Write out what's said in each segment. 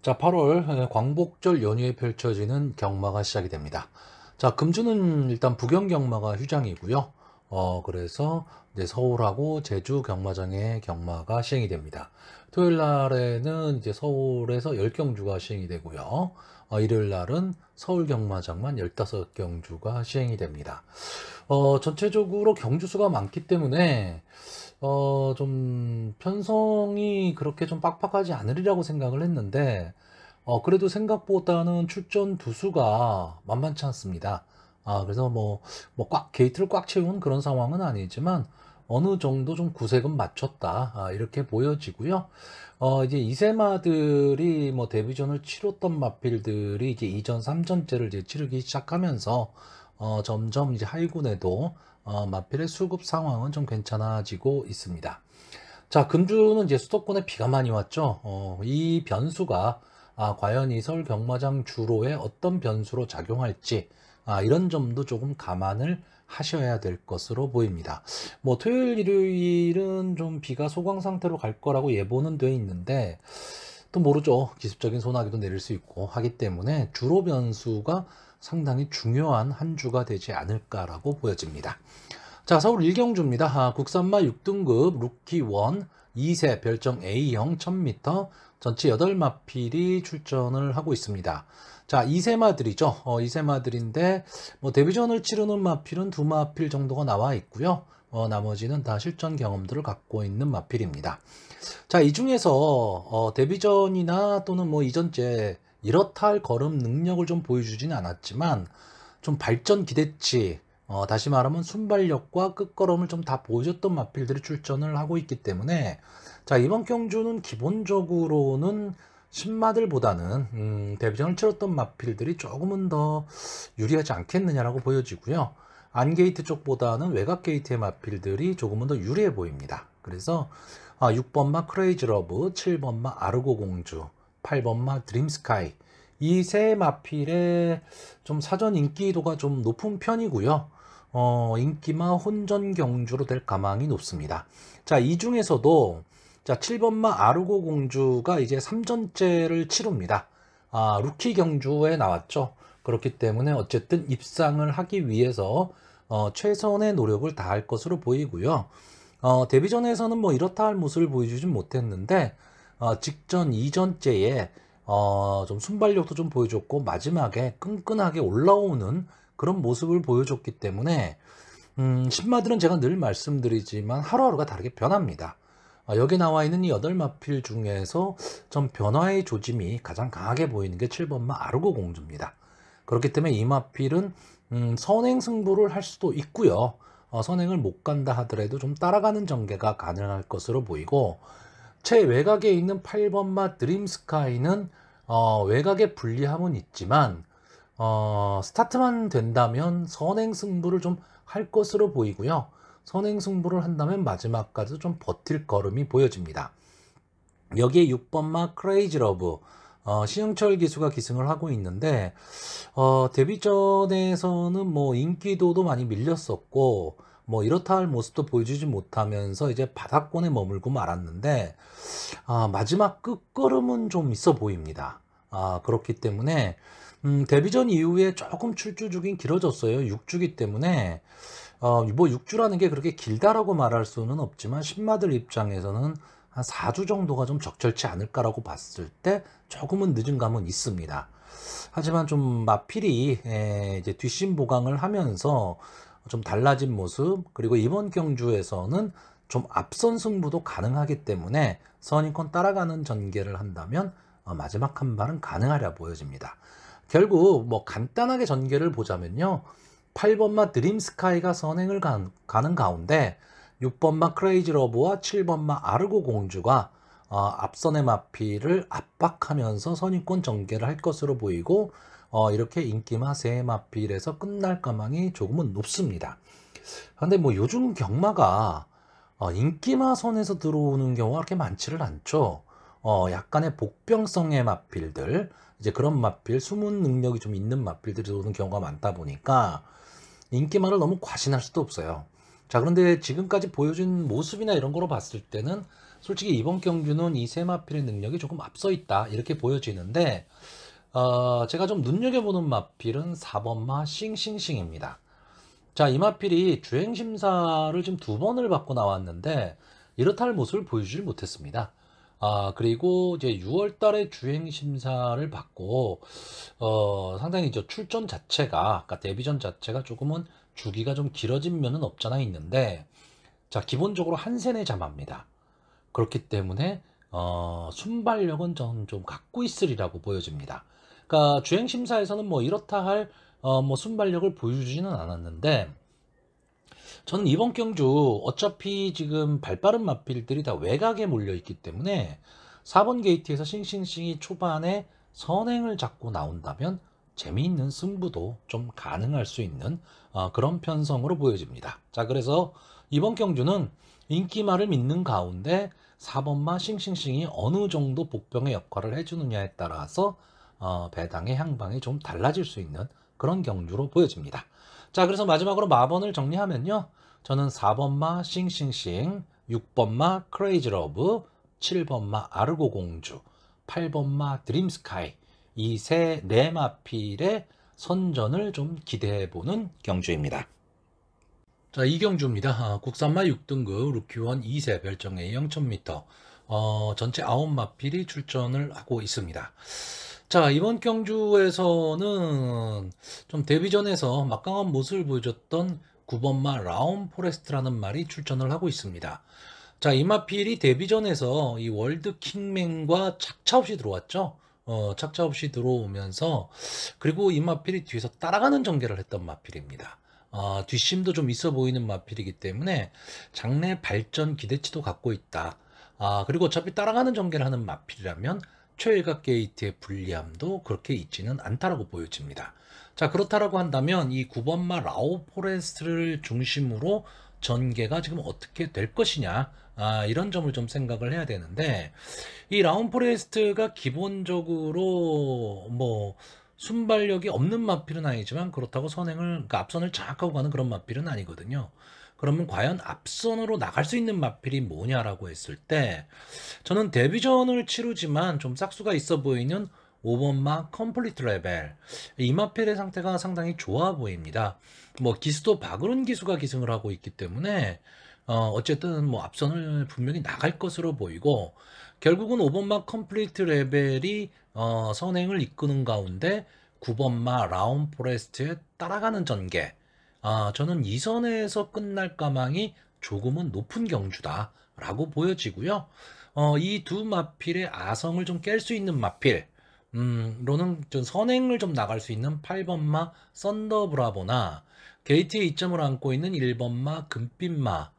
자, 8월 광복절 연휴에 펼쳐지는 경마가 시작이 됩니다. 자, 금주는 일단 부경 경마가 휴장이고요. 그래서 이제 서울하고 제주 경마장의 경마가 시행이 됩니다. 토요일 날에는 이제 서울에서 10경주가 시행이 되고요. 일요일 날은 서울 경마장만 15경주가 시행이 됩니다. 전체적으로 경주수가 많기 때문에 좀 편성이 그렇게 좀 빡빡하지 않으리라고 생각을 했는데, 그래도 생각보다는 출전 두수가 만만치 않습니다. 그래서 게이트를 꽉 채운 그런 상황은 아니지만, 어느 정도 좀 구색은 맞췄다. 이렇게 보여지고요. 이제 이세마들이 데뷔전을 치렀던 마필들이 이제 2전, 3전째를 이제 치르기 시작하면서, 점점 이제 하위군에도 마필의 수급 상황은 좀 괜찮아지고 있습니다. 자, 금주는 이제 수도권에 비가 많이 왔죠. 이 변수가 과연 이 서울 경마장 주로에 어떤 변수로 작용할지 이런 점도 조금 감안을 하셔야 될 것으로 보입니다. 토요일, 일요일은 좀 비가 소강 상태로 갈 거라고 예보는 돼 있는데 또 모르죠. 기습적인 소나기도 내릴 수 있고 하기 때문에 주로 변수가 상당히 중요한 한 주가 되지 않을까라고 보여집니다. 자, 서울 1경주입니다. 국산마 6등급 루키 1 2세 별정 A형 1000m 전체 8마필이 출전을 하고 있습니다. 자, 2세마들이죠. 2세마들인데 데뷔전을 치르는 마필은 2마필 정도가 나와 있고요. 나머지는 다 실전 경험들을 갖고 있는 마필입니다. 자, 이 중에서 데뷔전이나 또는 이전째 이렇다 할 걸음 능력을 좀 보여주지는 않았지만 좀 발전 기대치, 다시 말하면 순발력과 끝걸음을 좀 다 보여줬던 마필들이 출전을 하고 있기 때문에 자, 이번 경주는 기본적으로는 신마들보다는 데뷔전을 치렀던 마필들이 조금은 더 유리하지 않겠느냐라고 보여지고요. 안게이트 쪽보다는 외곽 게이트의 마필들이 조금은 더 유리해 보입니다. 그래서 6번마 크레이지 러브, 7번마 아르고 공주, 8번마 드림스카이 이 세 마필의 좀 사전 인기도가 좀 높은 편이고요. 인기마 혼전 경주로 될 가망이 높습니다. 자, 이 중에서도 자, 7번마 아르고 공주가 이제 3전째를 치릅니다. 루키 경주에 나왔죠. 그렇기 때문에 어쨌든 입상을 하기 위해서 최선의 노력을 다할 것으로 보이고요. 데뷔전에서는 이렇다 할 모습을 보여주진 못했는데 직전 2전째에 좀 순발력도 좀 보여줬고 마지막에 끈끈하게 올라오는 그런 모습을 보여줬기 때문에 신마들은 제가 늘 말씀드리지만 하루하루가 다르게 변합니다. 여기 나와 있는 이 8마필 중에서 좀 변화의 조짐이 가장 강하게 보이는 게 7번마 아르고 공주입니다. 그렇기 때문에 이 마필은 선행 승부를 할 수도 있고요. 선행을 못 간다 하더라도 좀 따라가는 전개가 가능할 것으로 보이고 최외곽에 있는 8번마 드림스카이는 외곽에 불리함은 있지만 스타트만 된다면 선행 승부를 좀 할 것으로 보이고요. 선행 승부를 한다면 마지막까지 좀 버틸 걸음이 보여집니다. 여기에 6번마 크레이지 러브 신영철 기수가 기승을 하고 있는데 데뷔전에서는 인기도도 많이 밀렸었고 이렇다 할 모습도 보여주지 못하면서 이제 바닥권에 머물고 말았는데 마지막 끝걸음은 좀 있어 보입니다. 그렇기 때문에 데뷔전 이후에 조금 출주주긴 길어졌어요. 6주기 때문에 6주라는 게 그렇게 길다라고 말할 수는 없지만 신마들 입장에서는 한 4주 정도가 좀 적절치 않을까라고 봤을 때 조금은 늦은 감은 있습니다. 하지만 좀 마필이 이제 뒷심 보강을 하면서 좀 달라진 모습, 그리고 이번 경주에서는 좀 앞선 승부도 가능하기 때문에 선입권 따라가는 전개를 한다면 마지막 한 발은 가능하려 보여집니다. 결국 간단하게 전개를 보자면요. 8번마 드림스카이가 선행을 가는 가운데 6번마 크레이지 러브와 7번마 아르고 공주가 앞선의 마필을 압박하면서 선입권 전개를 할 것으로 보이고 이렇게 인기마 세 마필에서 끝날 가망이 조금은 높습니다. 그런데 요즘 경마가 인기마 선에서 들어오는 경우가 그렇게 많지를 않죠. 약간의 복병성의 마필들, 이제 그런 마필, 숨은 능력이 좀 있는 마필들이 들어오는 경우가 많다 보니까 인기마를 너무 과신할 수도 없어요. 자, 그런데 지금까지 보여준 모습이나 이런 거로 봤을 때는 솔직히 이번 경주는 이 세 마필의 능력이 조금 앞서 있다 이렇게 보여지는데 제가 좀 눈여겨보는 마필은 4번마 싱싱싱입니다. 자, 이 마필이 주행심사를 지금 2번을 받고 나왔는데 이렇다 할 모습을 보여주질 못했습니다. 그리고 이제 6월 달에 주행심사를 받고 상당히 이제 출전 자체가, 그러니까 데뷔전 자체가 조금은 주기가 좀 길어진 면은 없잖아 있는데, 자, 기본적으로 한 세네 자마입니다. 그렇기 때문에 순발력은 저는 좀 갖고 있으리라고 보여집니다. 그러니까 주행심사에서는 뭐 이렇다 할 뭐 순발력을 보여주지는 않았는데, 저는 이번 경주 어차피 지금 발빠른 마필들이 다 외곽에 몰려 있기 때문에 4번 게이트에서 싱싱싱이 초반에 선행을 잡고 나온다면 재미있는 승부도 좀 가능할 수 있는 그런 편성으로 보여집니다. 자, 그래서 이번 경주는 인기말을 믿는 가운데 4번마 싱싱싱이 어느 정도 복병의 역할을 해주느냐에 따라서 배당의 향방이 좀 달라질 수 있는 그런 경주로 보여집니다. 자, 그래서 마지막으로 마번을 정리하면요, 저는 4번마 싱싱싱, 6번마 크레이지 러브, 7번마 아르고 공주, 8번마 드림스카이, 이 네 마필의 선전을 좀 기대해보는 경주입니다. 자, 이 경주입니다. 국산마 6등급 루키원 2세 별정 A 0,000m 전체 9마필이 출전을 하고 있습니다. 자, 이번 경주에서는 좀 데뷔전에서 막강한 모습을 보여줬던 9번마 라운 포레스트라는 말이 출전을 하고 있습니다. 자, 이 마필이 데뷔전에서 이 월드 킹맨과 착차 없이 들어왔죠. 착차 없이 들어오면서, 그리고 이 마필이 뒤에서 따라가는 전개를 했던 마필입니다. 뒷심도 좀 있어 보이는 마필이기 때문에 장래 발전 기대치도 갖고 있다. 그리고 어차피 따라가는 전개를 하는 마필이라면 최외곽 게이트의 불리함도 그렇게 있지는 않다라고 보여집니다. 자, 그렇다라고 한다면 이 9번마 라오 포레스트를 중심으로 전개가 지금 어떻게 될 것이냐, 이런 점을 좀 생각을 해야 되는데, 이 라온 포레스트가 기본적으로 뭐 순발력이 없는 마필은 아니지만 그렇다고 그러니까 앞선을 장악하고 가는 그런 마필은 아니거든요. 그러면 과연 앞선으로 나갈 수 있는 마필이 뭐냐라고 했을 때, 저는 데뷔전을 치르지만 좀 싹수가 있어 보이는 5번마 컴플리트 레벨, 이 마필의 상태가 상당히 좋아 보입니다. 뭐 기수도 박으론 기수가 기승을 하고 있기 때문에 어쨌든 뭐 앞선을 분명히 나갈 것으로 보이고, 결국은 5번마 컴플리트 레벨이 선행을 이끄는 가운데 9번마 라운 포레스트에 따라가는 전개, 저는 이 선에서 끝날 가망이 조금은 높은 경주다 라고 보여지고요. 이 두 마필의 아성을 좀 깰 수 있는 마필, 로는 좀 선행을 좀 나갈 수 있는 8번마 썬더 브라보나 게이트에 이점을 안고 있는 1번마 금빛마,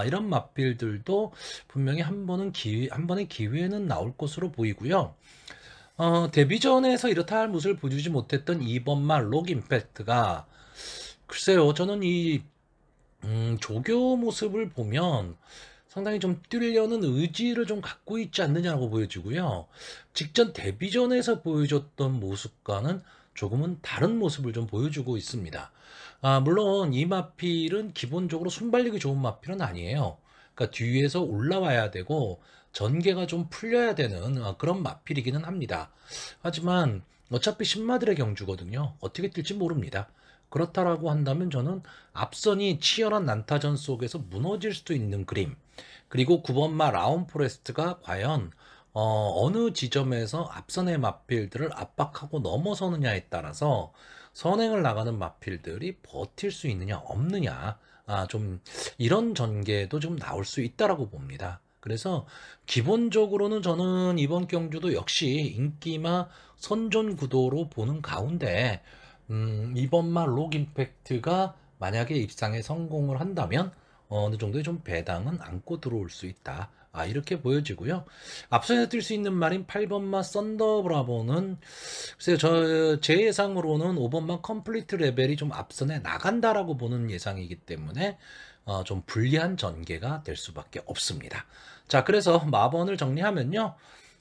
이런 마필들도 분명히 한 번의 기회는 나올 것으로 보이고요. 데뷔전에서 이렇다 할 모습을 보여주지 못했던 2번마 록 임팩트가, 글쎄요, 저는 이 조교 모습을 보면 상당히 좀 뛰려는 의지를 좀 갖고 있지 않느냐고 보여지고요. 직전 데뷔전에서 보여줬던 모습과는 조금은 다른 모습을 좀 보여주고 있습니다. 물론 이 마필은 기본적으로 순발력이 좋은 마필은 아니에요. 그러니까 뒤에서 올라와야 되고 전개가 좀 풀려야 되는 그런 마필이기는 합니다. 하지만 어차피 신마들의 경주거든요. 어떻게 뛸지 모릅니다. 그렇다라고 한다면 저는 앞선이 치열한 난타전 속에서 무너질 수도 있는 그림, 그리고 9번마 라운 포레스트가 과연 어느 지점에서 앞선의 마필들을 압박하고 넘어서느냐에 따라서 선행을 나가는 마필들이 버틸 수 있느냐 없느냐, 좀 이런 전개도 좀 나올 수 있다라고 봅니다. 그래서 기본적으로는 저는 이번 경주도 역시 인기마 선전 구도로 보는 가운데, 이번마 록 임팩트가 만약에 입상에 성공을 한다면 어느 정도의 좀 배당은 안고 들어올 수 있다, 이렇게 보여지고요. 앞서서 뛸 수 있는 말인 8번마 썬더 브라보는 글쎄요, 제 예상으로는 5번마 컴플리트 레벨이 좀 앞선에 나간다라고 보는 예상이기 때문에 좀 불리한 전개가 될 수밖에 없습니다. 자, 그래서 마번을 정리하면요,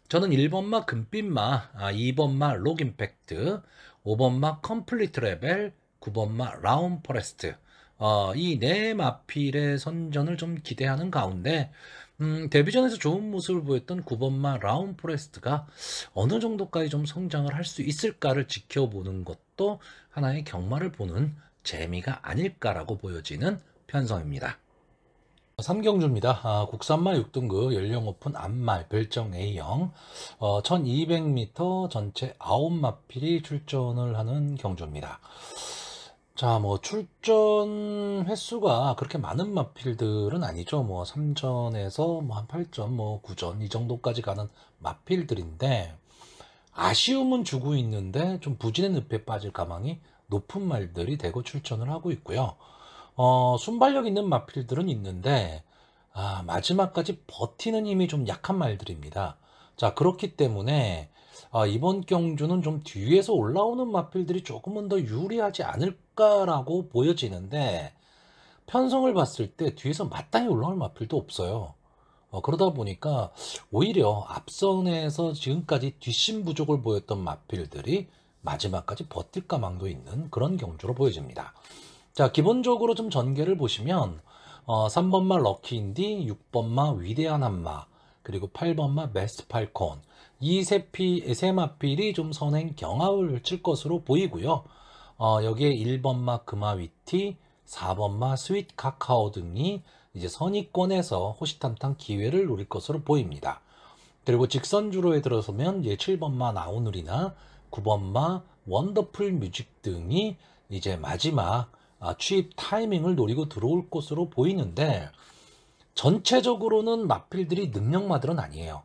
저는 1번마 금빛마, 2번마 록 임팩트, 5번마 컴플리트 레벨, 9번마 라운 포레스트, 이 네 마필의 선전을 좀 기대하는 가운데 데뷔전에서 좋은 모습을 보였던 9번마 라운 포레스트가 어느 정도까지 좀 성장을 할 수 있을까를 지켜보는 것도 하나의 경마를 보는 재미가 아닐까라고 보여지는 편성입니다. 3경주입니다. 국산마 6등급 연령 오픈 암말 별정 A형 1200m 전체 9마필이 출전을 하는 경주입니다. 자, 뭐 출전 횟수가 그렇게 많은 마필들은 아니죠. 뭐 3전에서 뭐 한 8전, 뭐 9전 이 정도까지 가는 마필들인데 아쉬움은 주고 있는데 좀 부진의 늪에 빠질 가망이 높은 말들이 대거 출전을 하고 있고요. 순발력 있는 마필들은 있는데 마지막까지 버티는 힘이 좀 약한 말들입니다. 자, 그렇기 때문에 이번 경주는 좀 뒤에서 올라오는 마필들이 조금은 더 유리하지 않을까라고 보여지는데 편성을 봤을 때 뒤에서 마땅히 올라올 마필도 없어요. 그러다 보니까 오히려 앞선에서 지금까지 뒷심 부족을 보였던 마필들이 마지막까지 버틸 가망도 있는 그런 경주로 보여집니다. 자, 기본적으로 좀 전개를 보시면 3번마 럭키인디, 6번마 위대한 한마, 그리고 8번마 베스트 팔콘 이 세 마필이 좀 선행 경합을 칠 것으로 보이고요. 여기에 1번마 금화위티, 4번마 스윗 카카오 등이 이제 선의권에서 호시탐탐 기회를 노릴 것으로 보입니다. 그리고 직선주로에 들어서면 이제 7번마 나우누리나 9번마 원더풀 뮤직 등이 이제 마지막 취입 타이밍을 노리고 들어올 것으로 보이는데 전체적으로는 마필들이 능력마들은 아니에요.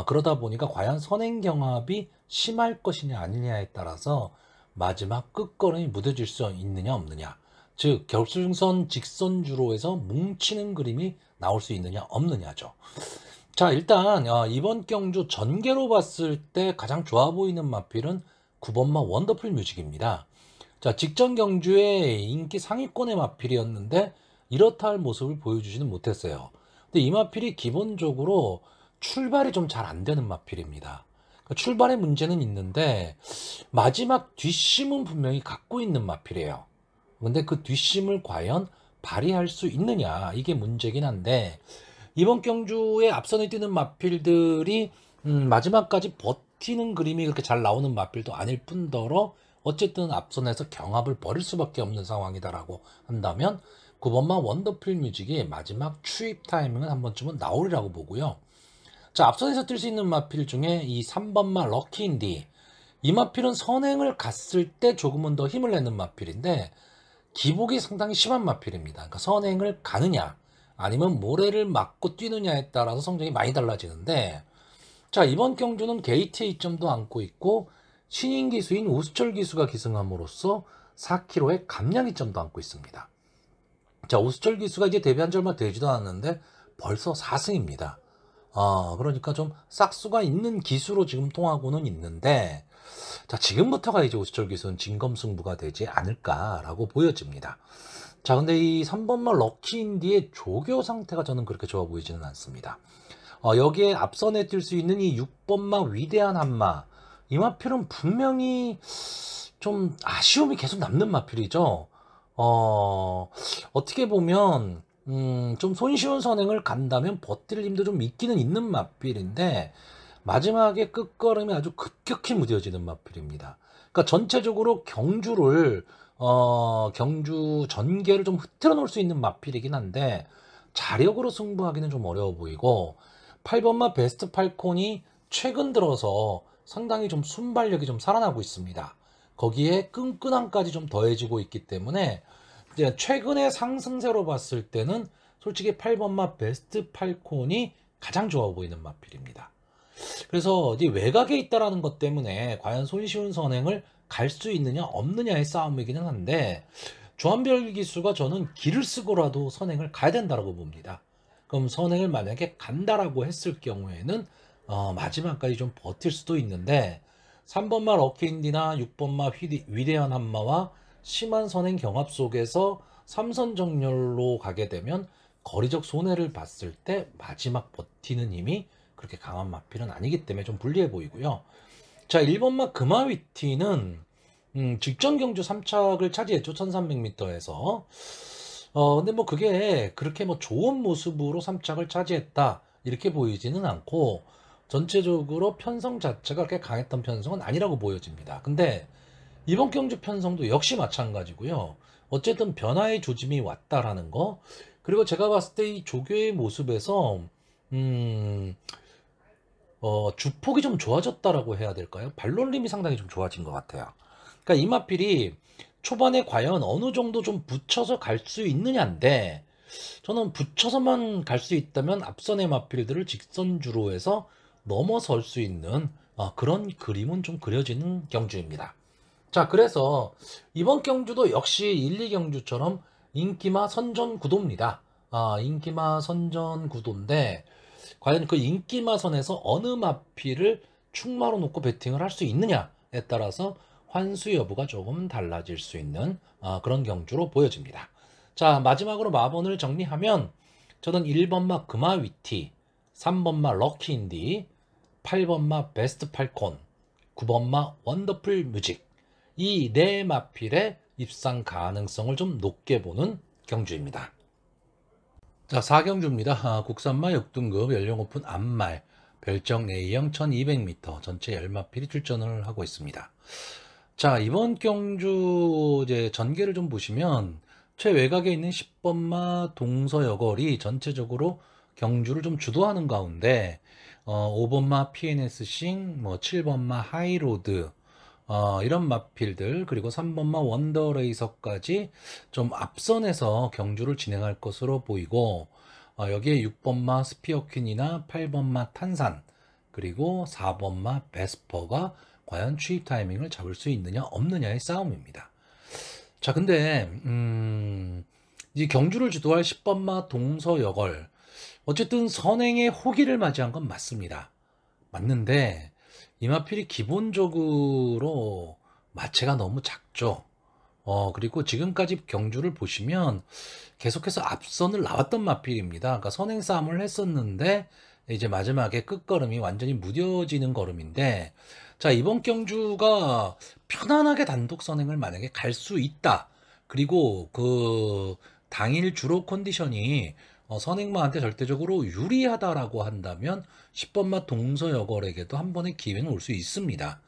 그러다 보니까 과연 선행경합이 심할 것이냐 아니냐에 따라서 마지막 끝걸음이 무뎌질 수 있느냐 없느냐, 즉 결승선 직선주로에서 뭉치는 그림이 나올 수 있느냐 없느냐죠. 자, 일단 이번 경주 전개로 봤을 때 가장 좋아 보이는 마필은 9번마 원더풀 뮤직입니다. 자, 직전 경주의 인기 상위권의 마필이었는데 이렇다 할 모습을 보여주지는 못했어요. 근데 이 마필이 기본적으로 출발이 좀 잘 안 되는 마필입니다. 그러니까 출발의 문제는 있는데 마지막 뒷심은 분명히 갖고 있는 마필이에요. 근데 그 뒷심을 과연 발휘할 수 있느냐, 이게 문제긴 한데 이번 경주에 앞선에 뛰는 마필들이 마지막까지 버티는 그림이 그렇게 잘 나오는 마필도 아닐 뿐더러 어쨌든 앞선에서 경합을 벌일 수밖에 없는 상황이다라고 한다면 9번마 원더풀 뮤직이 마지막 추입 타이밍은 한 번쯤은 나오리라고 보고요. 자, 앞선에서 뛸 수 있는 마필 중에 이 3번마 럭키인디, 이 마필은 선행을 갔을 때 조금은 더 힘을 내는 마필인데 기복이 상당히 심한 마필입니다. 그러니까 선행을 가느냐 아니면 모래를 맞고 뛰느냐에 따라서 성적이 많이 달라지는데, 자, 이번 경주는 게이트의 이점도 안고 있고 신인 기수인 우수철 기수가 기승함으로써 4km의 감량 이점도 안고 있습니다. 자, 우수철 기수가 이제 데뷔한 지 얼마 되지도 않았는데 벌써 4승입니다. 그러니까 좀 싹수가 있는 기수로 지금 통하고는 있는데, 자, 지금부터가 이제 우수철 기수는 진검승부가 되지 않을까라고 보여집니다. 자, 근데 이 3번마 럭키인디의 조교 상태가 저는 그렇게 좋아 보이지는 않습니다. 여기에 앞선에 뛸 수 있는 이 6번마 위대한 한마, 이 마필은 분명히 좀 아쉬움이 계속 남는 마필이죠. 어떻게 보면 좀 손쉬운 선행을 간다면 버틸 힘도 좀 있기는 있는 마필인데 마지막에 끝걸음이 아주 급격히 무뎌지는 마필입니다. 그러니까 전체적으로 경주 전개를 좀 흐트러 놓을 수 있는 마필이긴 한데 자력으로 승부하기는 좀 어려워 보이고, 8번마 베스트 팔콘이 최근 들어서 상당히 좀 순발력이 좀 살아나고 있습니다. 거기에 끈끈함까지 좀 더해지고 있기 때문에 이제 최근의 상승세로 봤을 때는 솔직히 8번마 베스트 팔콘이 가장 좋아 보이는 마필입니다. 그래서 이 외곽에 있다라는 것 때문에 과연 손쉬운 선행을 갈 수 있느냐 없느냐의 싸움이기는 한데 조한별 기수가 저는 길을 쓰고라도 선행을 가야 된다고 봅니다. 그럼 선행을 만약에 간다라고 했을 경우에는 마지막까지 좀 버틸 수도 있는데 3번마 럭키인디나 6번마 위대한 한마와 심한 선행 경합 속에서 3선 정렬로 가게 되면 거리적 손해를 봤을 때 마지막 버티는 힘이 그렇게 강한 마필은 아니기 때문에 좀 불리해 보이고요. 자, 1번마 금화위티는 직전 경주 3착을 차지했죠. 1300m에서. 근데 뭐 그게 그렇게 뭐 좋은 모습으로 3착을 차지했다. 이렇게 보이지는 않고, 전체적으로 편성 자체가 그렇게 강했던 편성은 아니라고 보여집니다. 근데 이번 경주 편성도 역시 마찬가지고요. 어쨌든 변화의 조짐이 왔다라는 거. 그리고 제가 봤을 때 이 조교의 모습에서, 음, 주폭이 좀 좋아졌다라고 해야 될까요? 발놀림이 상당히 좀 좋아진 것 같아요. 그러니까 이마필이 초반에 과연 어느 정도 좀 붙여서 갈 수 있느냐인데, 저는 붙여서만 갈 수 있다면 앞선의 마필들을 직선주로 해서 넘어설 수 있는 그런 그림은 좀 그려지는 경주입니다. 자, 그래서 이번 경주도 역시 1, 2경주처럼 인기마 선전 구도입니다. 인기마 선전 구도인데, 과연 그 인기마선에서 어느 마필을 충마로 놓고 배팅을 할 수 있느냐에 따라서 환수 여부가 조금 달라질 수 있는 그런 경주로 보여집니다. 자, 마지막으로 마번을 정리하면, 저는 1번마 금화위티, 3번마 럭키인디, 8번마 베스트 팔콘, 9번마 원더풀 뮤직, 이 네 마필의 입상 가능성을 좀 높게 보는 경주입니다. 자, 4경주입니다. 국산마 6등급 연령 오픈 암말 별정 A형 1200m 전체 10마필이 출전을 하고 있습니다. 자, 이번 경주 이제 전개를 좀 보시면 최외곽에 있는 10번마 동서여걸이 전체적으로 경주를 좀 주도하는 가운데 5번마 PNS싱, 뭐 7번마 하이로드, 이런 마필들, 그리고 3번마 원더레이서까지 좀 앞선에서 경주를 진행할 것으로 보이고, 여기에 6번마 스피어퀸이나 8번마 탄산, 그리고 4번마 베스퍼가 과연 취입 타이밍을 잡을 수 있느냐 없느냐의 싸움입니다. 자, 근데 이 경주를 주도할 10번마 동서여걸, 어쨌든 선행의 호기를 맞이한 건 맞습니다. 맞는데 이마필이 기본적으로 마체가 너무 작죠. 그리고 지금까지 경주를 보시면 계속해서 앞선을 나왔던 마필입니다. 그러니까 선행 싸움을 했었는데 이제 마지막에 끝걸음이 완전히 무뎌지는 걸음인데, 자, 이번 경주가 편안하게 단독 선행을 만약에 갈 수 있다. 그리고 그 당일 주로 컨디션이 선행마한테 절대적으로 유리하다라고 한다면 10번마 동서여걸에게도 한 번의 기회는 올 수 있습니다.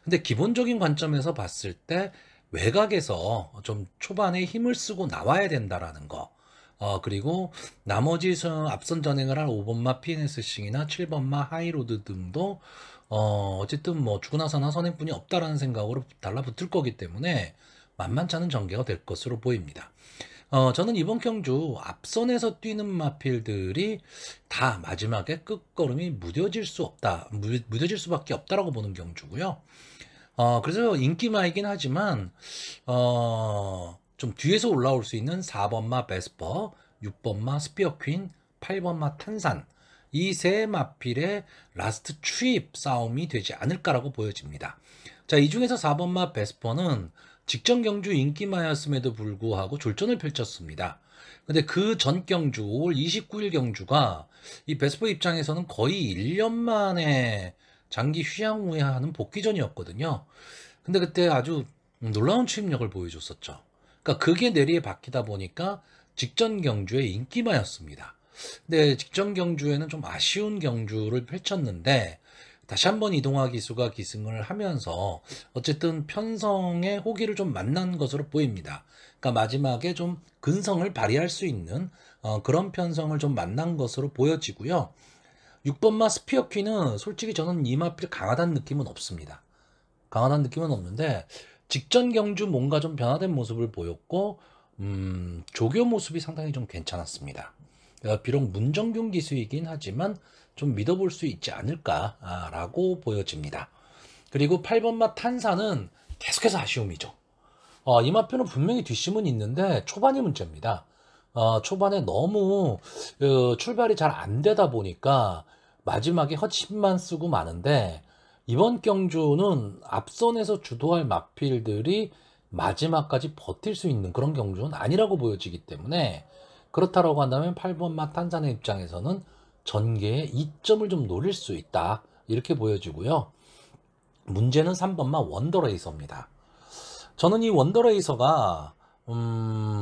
근데 기본적인 관점에서 봤을 때 외곽에서 좀 초반에 힘을 쓰고 나와야 된다라는 거. 그리고 나머지 앞선 전행을 할 5번마 PNS싱이나 7번마 하이로드 등도 어쨌든 뭐 주고나서나 선행뿐이 없다라는 생각으로 달라붙을 거기 때문에 만만치 않은 전개가 될 것으로 보입니다. 저는 이번 경주 앞선에서 뛰는 마필들이 다 마지막에 끝걸음이 무뎌질 수밖에 없다라고 보는 경주고요. 그래서 인기마이긴 하지만 좀 뒤에서 올라올 수 있는 4번마 베스퍼, 6번마 스피어퀸, 8번마 탄산, 이 세 마필의 라스트 추입 싸움이 되지 않을까라고 보여집니다. 자, 이 중에서 4번마 베스퍼는 직전 경주 인기마였음에도 불구하고 졸전을 펼쳤습니다. 근데 그 전 경주 5월 29일 경주가 이 베스퍼 입장에서는 거의 1년 만에 장기 휴양 후에 하는 복귀전이었거든요. 근데 그때 아주 놀라운 추임력을 보여줬었죠. 그러니까 그게 내리에 박히다 보니까 직전 경주의 인기마였습니다. 근데 직전 경주에는 좀 아쉬운 경주를 펼쳤는데, 다시 한번 이동화 기수가 기승을 하면서 어쨌든 편성의 호기를 좀 만난 것으로 보입니다. 그러니까 마지막에 좀 근성을 발휘할 수 있는 그런 편성을 좀 만난 것으로 보여지고요. 6번마 스피어퀸은 솔직히 저는 이 마필 강하다는 느낌은 없습니다. 강하다는 느낌은 없는데 직전 경주 뭔가 좀 변화된 모습을 보였고, 조교 모습이 상당히 좀 괜찮았습니다. 비록 문정균 기수이긴 하지만 좀 믿어볼 수 있지 않을까라고 보여집니다. 그리고 8번마 탄산은 계속해서 아쉬움이죠. 이 마표는 분명히 뒷심은 있는데 초반이 문제입니다. 초반에 너무 출발이 잘 안 되다 보니까 마지막에 헛심만 쓰고 마는데, 이번 경주는 앞선에서 주도할 마필들이 마지막까지 버틸 수 있는 그런 경주는 아니라고 보여지기 때문에, 그렇다라고 한다면 8번마 탄산의 입장에서는 전개의 이점을 좀 노릴 수 있다, 이렇게 보여지고요. 문제는 3번마 원더레이서입니다. 저는 이 원더레이서가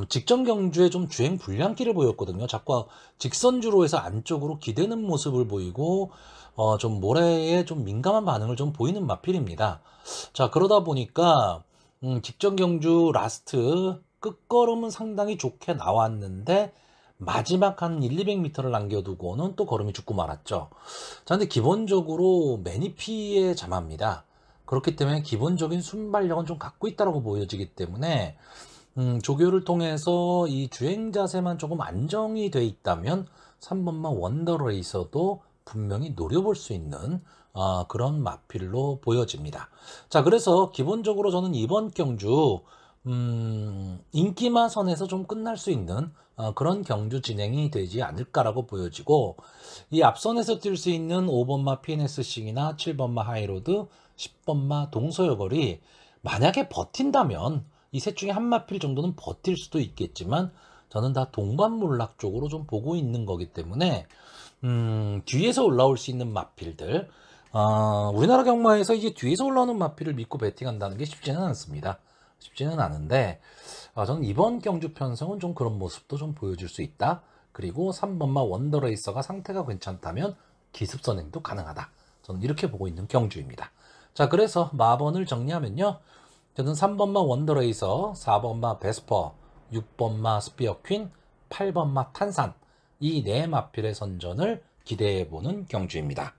직전 경주에 좀 주행 불량기를 보였거든요. 자꾸 직선주로 해서 안쪽으로 기대는 모습을 보이고 좀 모래에 좀 민감한 반응을 좀 보이는 마필입니다. 자, 그러다 보니까 직전 경주 라스트 끝걸음은 상당히 좋게 나왔는데 마지막 한 1, 200m를 남겨두고는 또 걸음이 죽고 말았죠. 자, 근데 기본적으로 매니피에 잠합니다. 그렇기 때문에 기본적인 순발력은 좀 갖고 있다고 보여지기 때문에 조교를 통해서 이 주행 자세만 조금 안정이 돼 있다면 3번마 원더레이서도 분명히 노려볼 수 있는 그런 마필로 보여집니다. 자, 그래서 기본적으로 저는 이번 경주 인기마 선에서 좀 끝날 수 있는 그런 경주 진행이 되지 않을까라고 보여지고, 이 앞선에서 뛸 수 있는 5번마 PNSC나 7번마 하이로드, 10번마 동서여걸이 만약에 버틴다면 이 셋 중에 한 마필 정도는 버틸 수도 있겠지만 저는 다 동반몰락 쪽으로 좀 보고 있는 거기 때문에 뒤에서 올라올 수 있는 마필들, 우리나라 경마에서 이게 뒤에서 올라오는 마필을 믿고 베팅한다는 게 쉽지는 않습니다. 쉽지는 않은데 저는 이번 경주 편성은 좀 그런 모습도 좀 보여줄 수 있다. 그리고 3번마 원더레이서가 상태가 괜찮다면 기습선행도 가능하다. 저는 이렇게 보고 있는 경주입니다. 자, 그래서 마번을 정리하면요, 저는 3번마 원더레이서, 4번마 베스퍼, 6번마 스피어 퀸, 8번마 탄산, 이 네 마필의 선전을 기대해보는 경주입니다.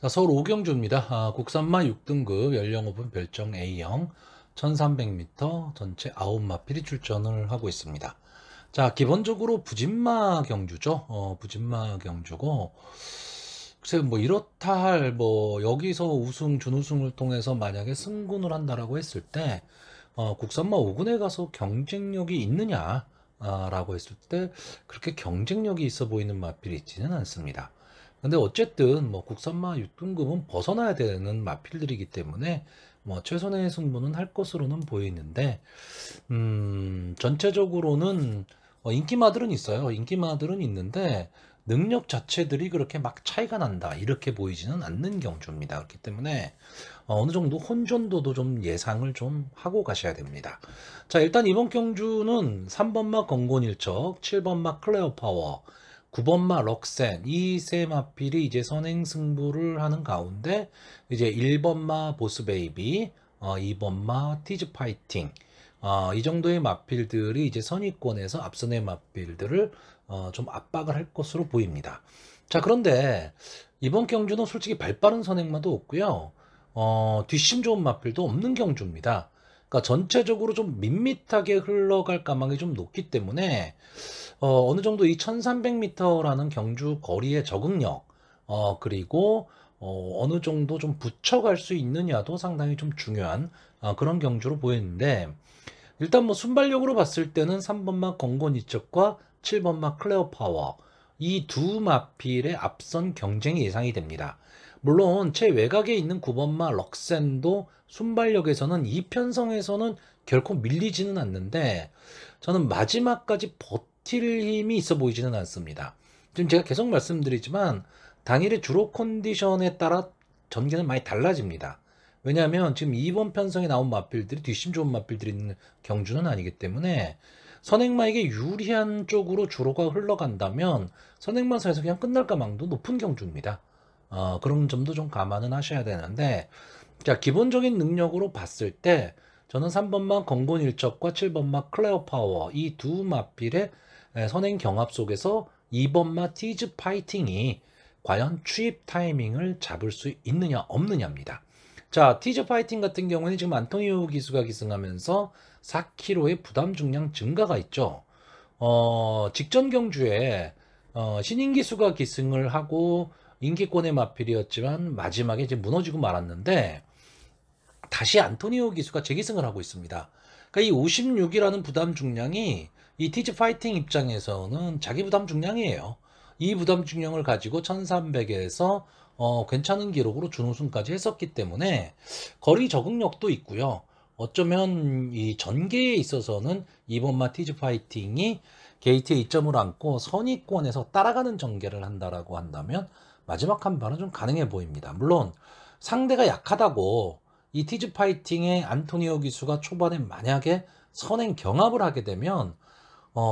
자, 서울 5경주입니다. 국산마 6등급 연령 오픈 별정 A형 1300m 전체 9마필이 출전을 하고 있습니다. 자, 기본적으로 부진마 경주죠. 부진마 경주고, 글쎄 뭐 이렇다 할 여기서 우승 준우승을 통해서 만약에 승군을 한다라고 했을 때 국산마 5군에 가서 경쟁력이 있느냐 라고 했을 때 그렇게 경쟁력이 있어 보이는 마필이 있지는 않습니다. 근데 어쨌든 국산마 6등급은 벗어나야 되는 마필들이기 때문에 최선의 승부는 할 것으로는 보이는데, 전체적으로는 인기마들은 있어요. 인기마들은 있는데 능력 자체들이 그렇게 막 차이가 난다 이렇게 보이지는 않는 경주입니다. 그렇기 때문에 어느 정도 혼전도도 좀 예상을 좀 하고 가셔야 됩니다. 자, 일단 이번 경주는 3번마 건곤일척, 7번마 클레어 파워, 9번마 럭센, 이 세 마필이 이제 선행 승부를 하는 가운데 이제 1번마 보스베이비, 2번마 티즈 파이팅, 이 정도의 마필들이 이제 선위권에서 앞선의 마필들을 좀 압박을 할 것으로 보입니다. 자, 그런데 이번 경주는 솔직히 발빠른 선행마도 없고요. 뒷심 좋은 마필도 없는 경주입니다. 그러니까 전체적으로 좀 밋밋하게 흘러갈 가망이 좀 높기 때문에 어느 정도 이 1300m라는 경주 거리의 적응력, 그리고 어느 정도 좀 붙여갈 수 있느냐도 상당히 좀 중요한 그런 경주로 보이는데, 일단 순발력으로 봤을 때는 3번마 건곤이척과 7번마 클레어 파워, 이 두 마필의 앞선 경쟁이 예상이 됩니다. 물론 최외곽에 있는 9번마 럭센도 순발력에서는 이 편성에서는 결코 밀리지는 않는데 저는 마지막까지 버틸 힘이 있어 보이지는 않습니다. 지금 제가 계속 말씀드리지만 당일의 주로 컨디션에 따라 전개는 많이 달라집니다. 왜냐하면 지금 2번 편성에 나온 마필들이 뒷심 좋은 마필들이 있는 경주는 아니기 때문에 선행마에게 유리한 쪽으로 주로가 흘러간다면 선행마사에서 그냥 끝날 가망도 높은 경주입니다. 그런 점도 좀 감안은 하셔야 되는데, 자, 기본적인 능력으로 봤을 때 저는 3번마 건곤일척과 7번마 클레어 파워, 이 두 마필의 선행 경합 속에서 2번마 티즈 파이팅이 과연 추입 타이밍을 잡을 수 있느냐 없느냐입니다. 자, 티즈 파이팅 같은 경우는 지금 안토니오 기수가 기승하면서 4kg의 부담 중량 증가가 있죠. 직전 경주에 신인 기수가 기승을 하고 인기권의 마필이었지만 마지막에 이제 무너지고 말았는데 다시 안토니오 기수가 재기승을 하고 있습니다. 그러니까 이 56이라는 부담 중량이 이 티즈 파이팅 입장에서는 자기 부담 중량이에요. 이 부담 중량을 가지고 1300에서 괜찮은 기록으로 준우승까지 했었기 때문에 거리 적응력도 있고요. 어쩌면 이 전개에 있어서는 이번 마티즈 파이팅이 게이트에 이점을 안고 선위권에서 따라가는 전개를 한다라고 한다면 마지막 한 발은 좀 가능해 보입니다. 물론 상대가 약하다고 이 티즈 파이팅의 안토니오 기수가 초반에 만약에 선행 경합을 하게 되면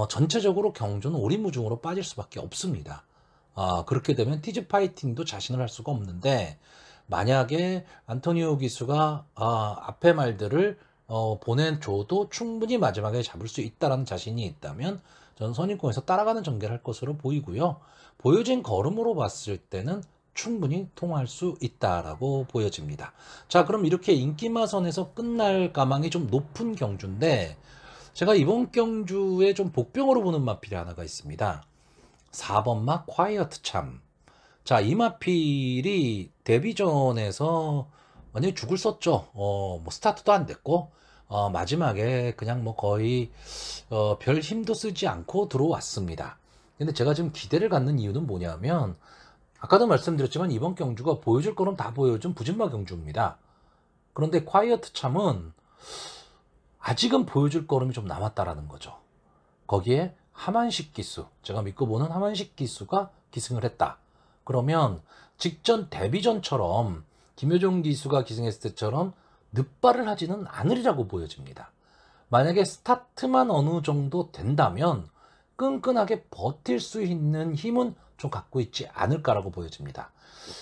전체적으로 경주는 오리무중으로 빠질 수밖에 없습니다. 그렇게 되면 티즈 파이팅도 자신을 할 수가 없는데, 만약에 안토니오 기수가 앞에 말들을 보내줘도 충분히 마지막에 잡을 수 있다는 자신이 있다면 저는 선입공에서 따라가는 전개를 할 것으로 보이고요. 보여진 걸음으로 봤을 때는 충분히 통할 수 있다라고 보여집니다. 자, 그럼 이렇게 인기마선에서 끝날 가망이 좀 높은 경주인데, 제가 이번 경주에 좀 복병으로 보는 마필이 하나가 있습니다. 4번 마 콰이어트 참. 자, 이 마필이 데뷔전에서 완전히 죽을 썼죠. 뭐 스타트도 안 됐고, 마지막에 그냥 뭐 거의 별 힘도 쓰지 않고 들어왔습니다. 근데 제가 지금 기대를 갖는 이유는 뭐냐면, 아까도 말씀드렸지만 이번 경주가 보여줄 거는 다 보여준 부진마 경주입니다. 그런데 콰이어트 참은 아직은 보여줄 걸음이 좀 남았다라는 거죠. 거기에 하만식 기수, 제가 믿고 보는 하만식 기수가 기승을 했다. 그러면 직전 데뷔전처럼 김효종 기수가 기승했을 때처럼 늦발을 하지는 않으리라고 보여집니다. 만약에 스타트만 어느 정도 된다면 끈끈하게 버틸 수 있는 힘은 좀 갖고 있지 않을까라고 보여집니다.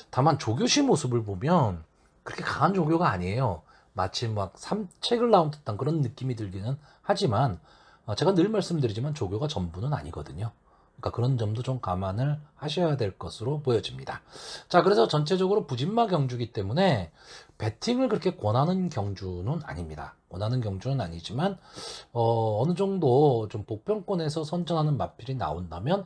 다만 조교시 모습을 보면 그렇게 강한 조교가 아니에요. 마치 막 삼책을 나온 듯한 그런 느낌이 들기는 하지만, 제가 늘 말씀드리지만 조교가 전부는 아니거든요. 그러니까 그런 점도 좀 감안을 하셔야 될 것으로 보여집니다. 자, 그래서 전체적으로 부진마 경주기 때문에 배팅을 그렇게 권하는 경주는 아닙니다. 원하는 경주는 아니지만 어느 정도 좀 복병권에서 선전하는 마필이 나온다면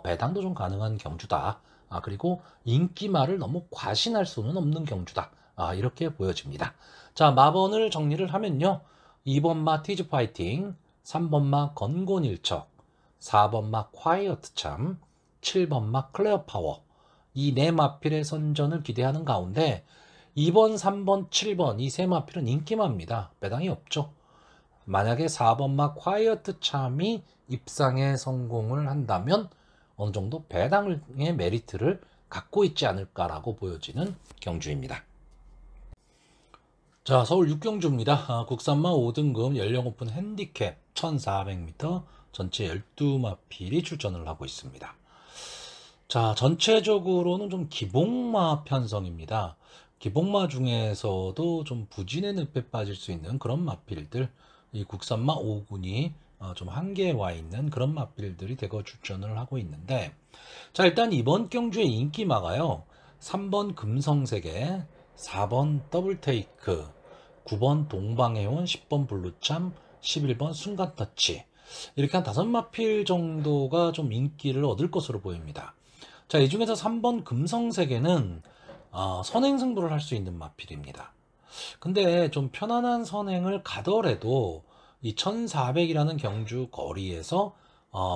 배당도 좀 가능한 경주다. 그리고 인기마를 너무 과신할 수는 없는 경주다. 이렇게 보여집니다. 자, 마번을 정리를 하면요. 2번 마 티즈 파이팅, 3번 마 건곤일척, 4번 마 콰이어트 참, 7번 마 클레어 파워, 이 네 마필의 선전을 기대하는 가운데 2번, 3번, 7번 이 세 마필은 인기마입니다. 배당이 없죠. 만약에 4번 마 콰이어트 참이 입상에 성공을 한다면 어느 정도 배당의 메리트를 갖고 있지 않을까라고 보여지는 경주입니다. 자, 서울 6경주입니다. 국산마 5등급 연령 오픈 핸디캡 1400m 전체 12마필이 출전을 하고 있습니다. 자, 전체적으로는 좀 기복마 편성입니다. 기복마 중에서도 좀 부진의 늪에 빠질 수 있는 그런 마필들, 이 국산마 5군이 좀 한계에 와 있는 그런 마필들이 대거 출전을 하고 있는데, 자, 일단 이번 경주의 인기마가요. 3번 금성세계, 4번 더블테이크, 9번 동방해온, 10번 블루참, 11번 순간터치, 이렇게 한 5마필 정도가 좀 인기를 얻을 것으로 보입니다. 자, 이 중에서 3번 금성세계는 선행승부를 할 수 있는 마필입니다. 근데 좀 편안한 선행을 가더라도 이 1400이라는 경주 거리에서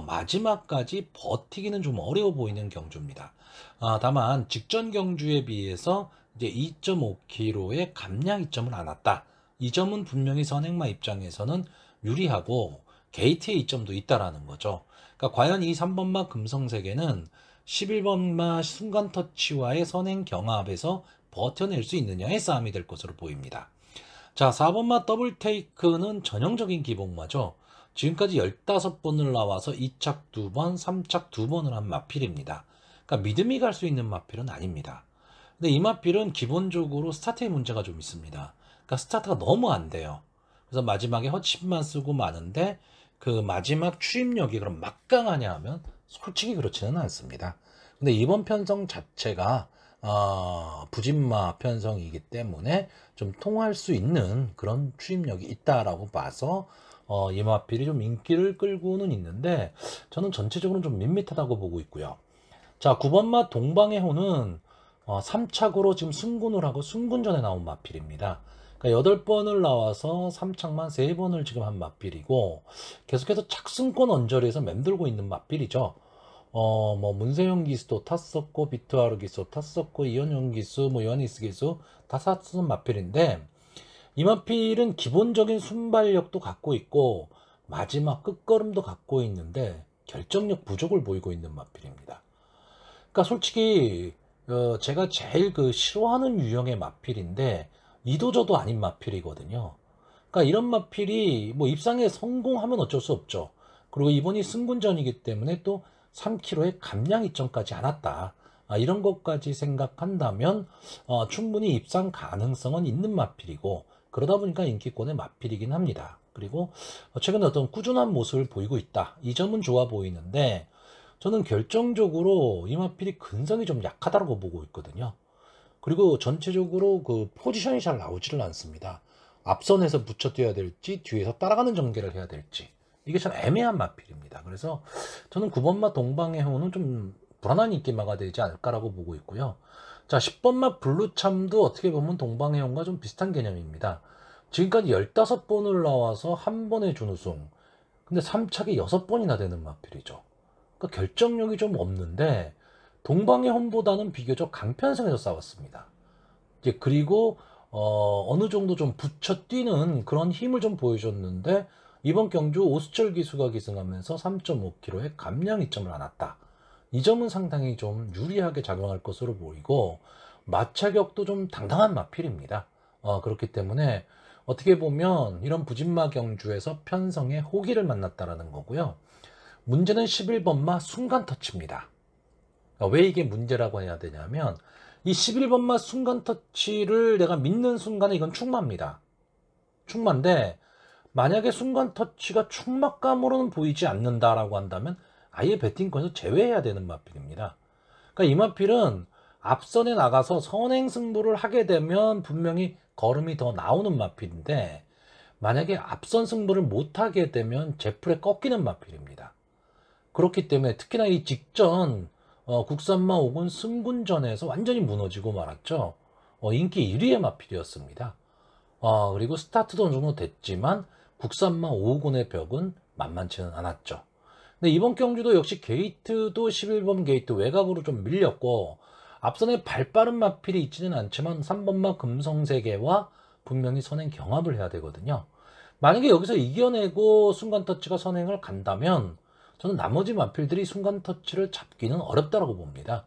마지막까지 버티기는 좀 어려워 보이는 경주입니다. 다만 직전 경주에 비해서 이제 2.5km의 감량 이점을 안 왔다. 이 점은 분명히 선행마 입장에서는 유리하고 게이트의 이점도 있다라는 거죠. 그러니까 과연 이 3번마 금성세계는 11번마 순간터치와의 선행 경합에서 버텨낼 수 있느냐의 싸움이 될 것으로 보입니다. 자, 4번마 더블테이크는 전형적인 기복마죠. 지금까지 15번을 나와서 2착 2번, 3착 2번을 한 마필입니다. 그러니까 믿음이 갈 수 있는 마필은 아닙니다. 근데 이 마필은 기본적으로 스타트에 문제가 좀 있습니다. 그러니까 스타트가 너무 안 돼요. 그래서 마지막에 허침만 쓰고 마는데 그 마지막 추임력이 그럼 막강하냐 하면 솔직히 그렇지는 않습니다. 근데 이번 편성 자체가 부진마 편성이기 때문에 좀 통할 수 있는 그런 추임력이 있다라고 봐서 이 마필이 좀 인기를 끌고는 있는데 저는 전체적으로 좀 밋밋하다고 보고 있고요. 자, 9번마 동방해호는 3착으로 지금 승군을 하고 승군전에 나온 마필입니다. 그러니까 8번을 나와서 3착만 3번을 지금 한 마필이고 계속해서 착승권 언저리에서 맴돌고 있는 마필이죠. 뭐 문세영 기수도 탔었고 비투아르 기수 탔었고 이현용 기수, 뭐 요하니스 기수 다 탔던 마필인데 이 마필은 기본적인 순발력도 갖고 있고 마지막 끝걸음도 갖고 있는데 결정력 부족을 보이고 있는 마필입니다. 그러니까 솔직히 제가 제일 싫어하는 유형의 마필인데 이도저도 아닌 마필이거든요. 그러니까 이런 마필이 뭐 입상에 성공하면 어쩔 수 없죠. 그리고 이번이 승군전이기 때문에 또 3kg의 감량 이점까지 않았다. 이런 것까지 생각한다면 충분히 입상 가능성은 있는 마필이고, 그러다 보니까 인기권의 마필이긴 합니다. 그리고 최근에 어떤 꾸준한 모습을 보이고 있다. 이 점은 좋아 보이는데, 저는 결정적으로 이 마필이 근성이 좀 약하다고 보고 있거든요. 그리고 전체적으로 그 포지션이 잘 나오지를 않습니다. 앞선에서 붙여 뛰어야 될지 뒤에서 따라가는 전개를 해야 될지, 이게 참 애매한 마필입니다. 그래서 저는 9번마 동방의 호는 좀 불안한 인기마가 되지 않을까라고 보고 있고요. 자, 10번마 블루참도 어떻게 보면 동방의 호과 좀 비슷한 개념입니다. 지금까지 15번을 나와서 한 번에 준우승, 근데 3착이 6번이나 되는 마필이죠. 그러니까 결정력이 좀 없는데 동방의 홈보다는 비교적 강편성에서 싸웠습니다. 이제 그리고 어느 정도 좀 붙여 뛰는 그런 힘을 좀 보여줬는데, 이번 경주 오수철 기수가 기승하면서 3.5kg의 감량 이점을 안았다. 이 점은 상당히 좀 유리하게 작용할 것으로 보이고, 마차격도 좀 당당한 마필입니다. 그렇기 때문에 어떻게 보면 이런 부진마 경주에서 편성의 호기를 만났다라는 거고요. 문제는 11번마 순간 터치입니다. 왜 이게 문제라고 해야 되냐면, 이 11번마 순간 터치를 내가 믿는 순간에 이건 충마입니다. 충마인데, 만약에 순간 터치가 충마감으로는 보이지 않는다라고 한다면 아예 배팅권에서 제외해야 되는 마필입니다. 그러니까 이 마필은 앞선에 나가서 선행 승부를 하게 되면 분명히 걸음이 더 나오는 마필인데, 만약에 앞선 승부를 못하게 되면 제풀에 꺾이는 마필입니다. 그렇기 때문에 특히나 이 직전 국산마 5군 승군전에서 완전히 무너지고 말았죠. 인기 1위의 마필이었습니다. 그리고 스타트도 어느 정도 됐지만 국산마 5군의 벽은 만만치는 않았죠. 근데 이번 경주도 역시 게이트도 11번 게이트 외곽으로 좀 밀렸고, 앞선에 발빠른 마필이 있지는 않지만 3번마 금성세계와 분명히 선행 경합을 해야 되거든요. 만약에 여기서 이겨내고 순간 터치가 선행을 간다면 저는 나머지 마필들이 순간 터치를 잡기는 어렵다고 봅니다.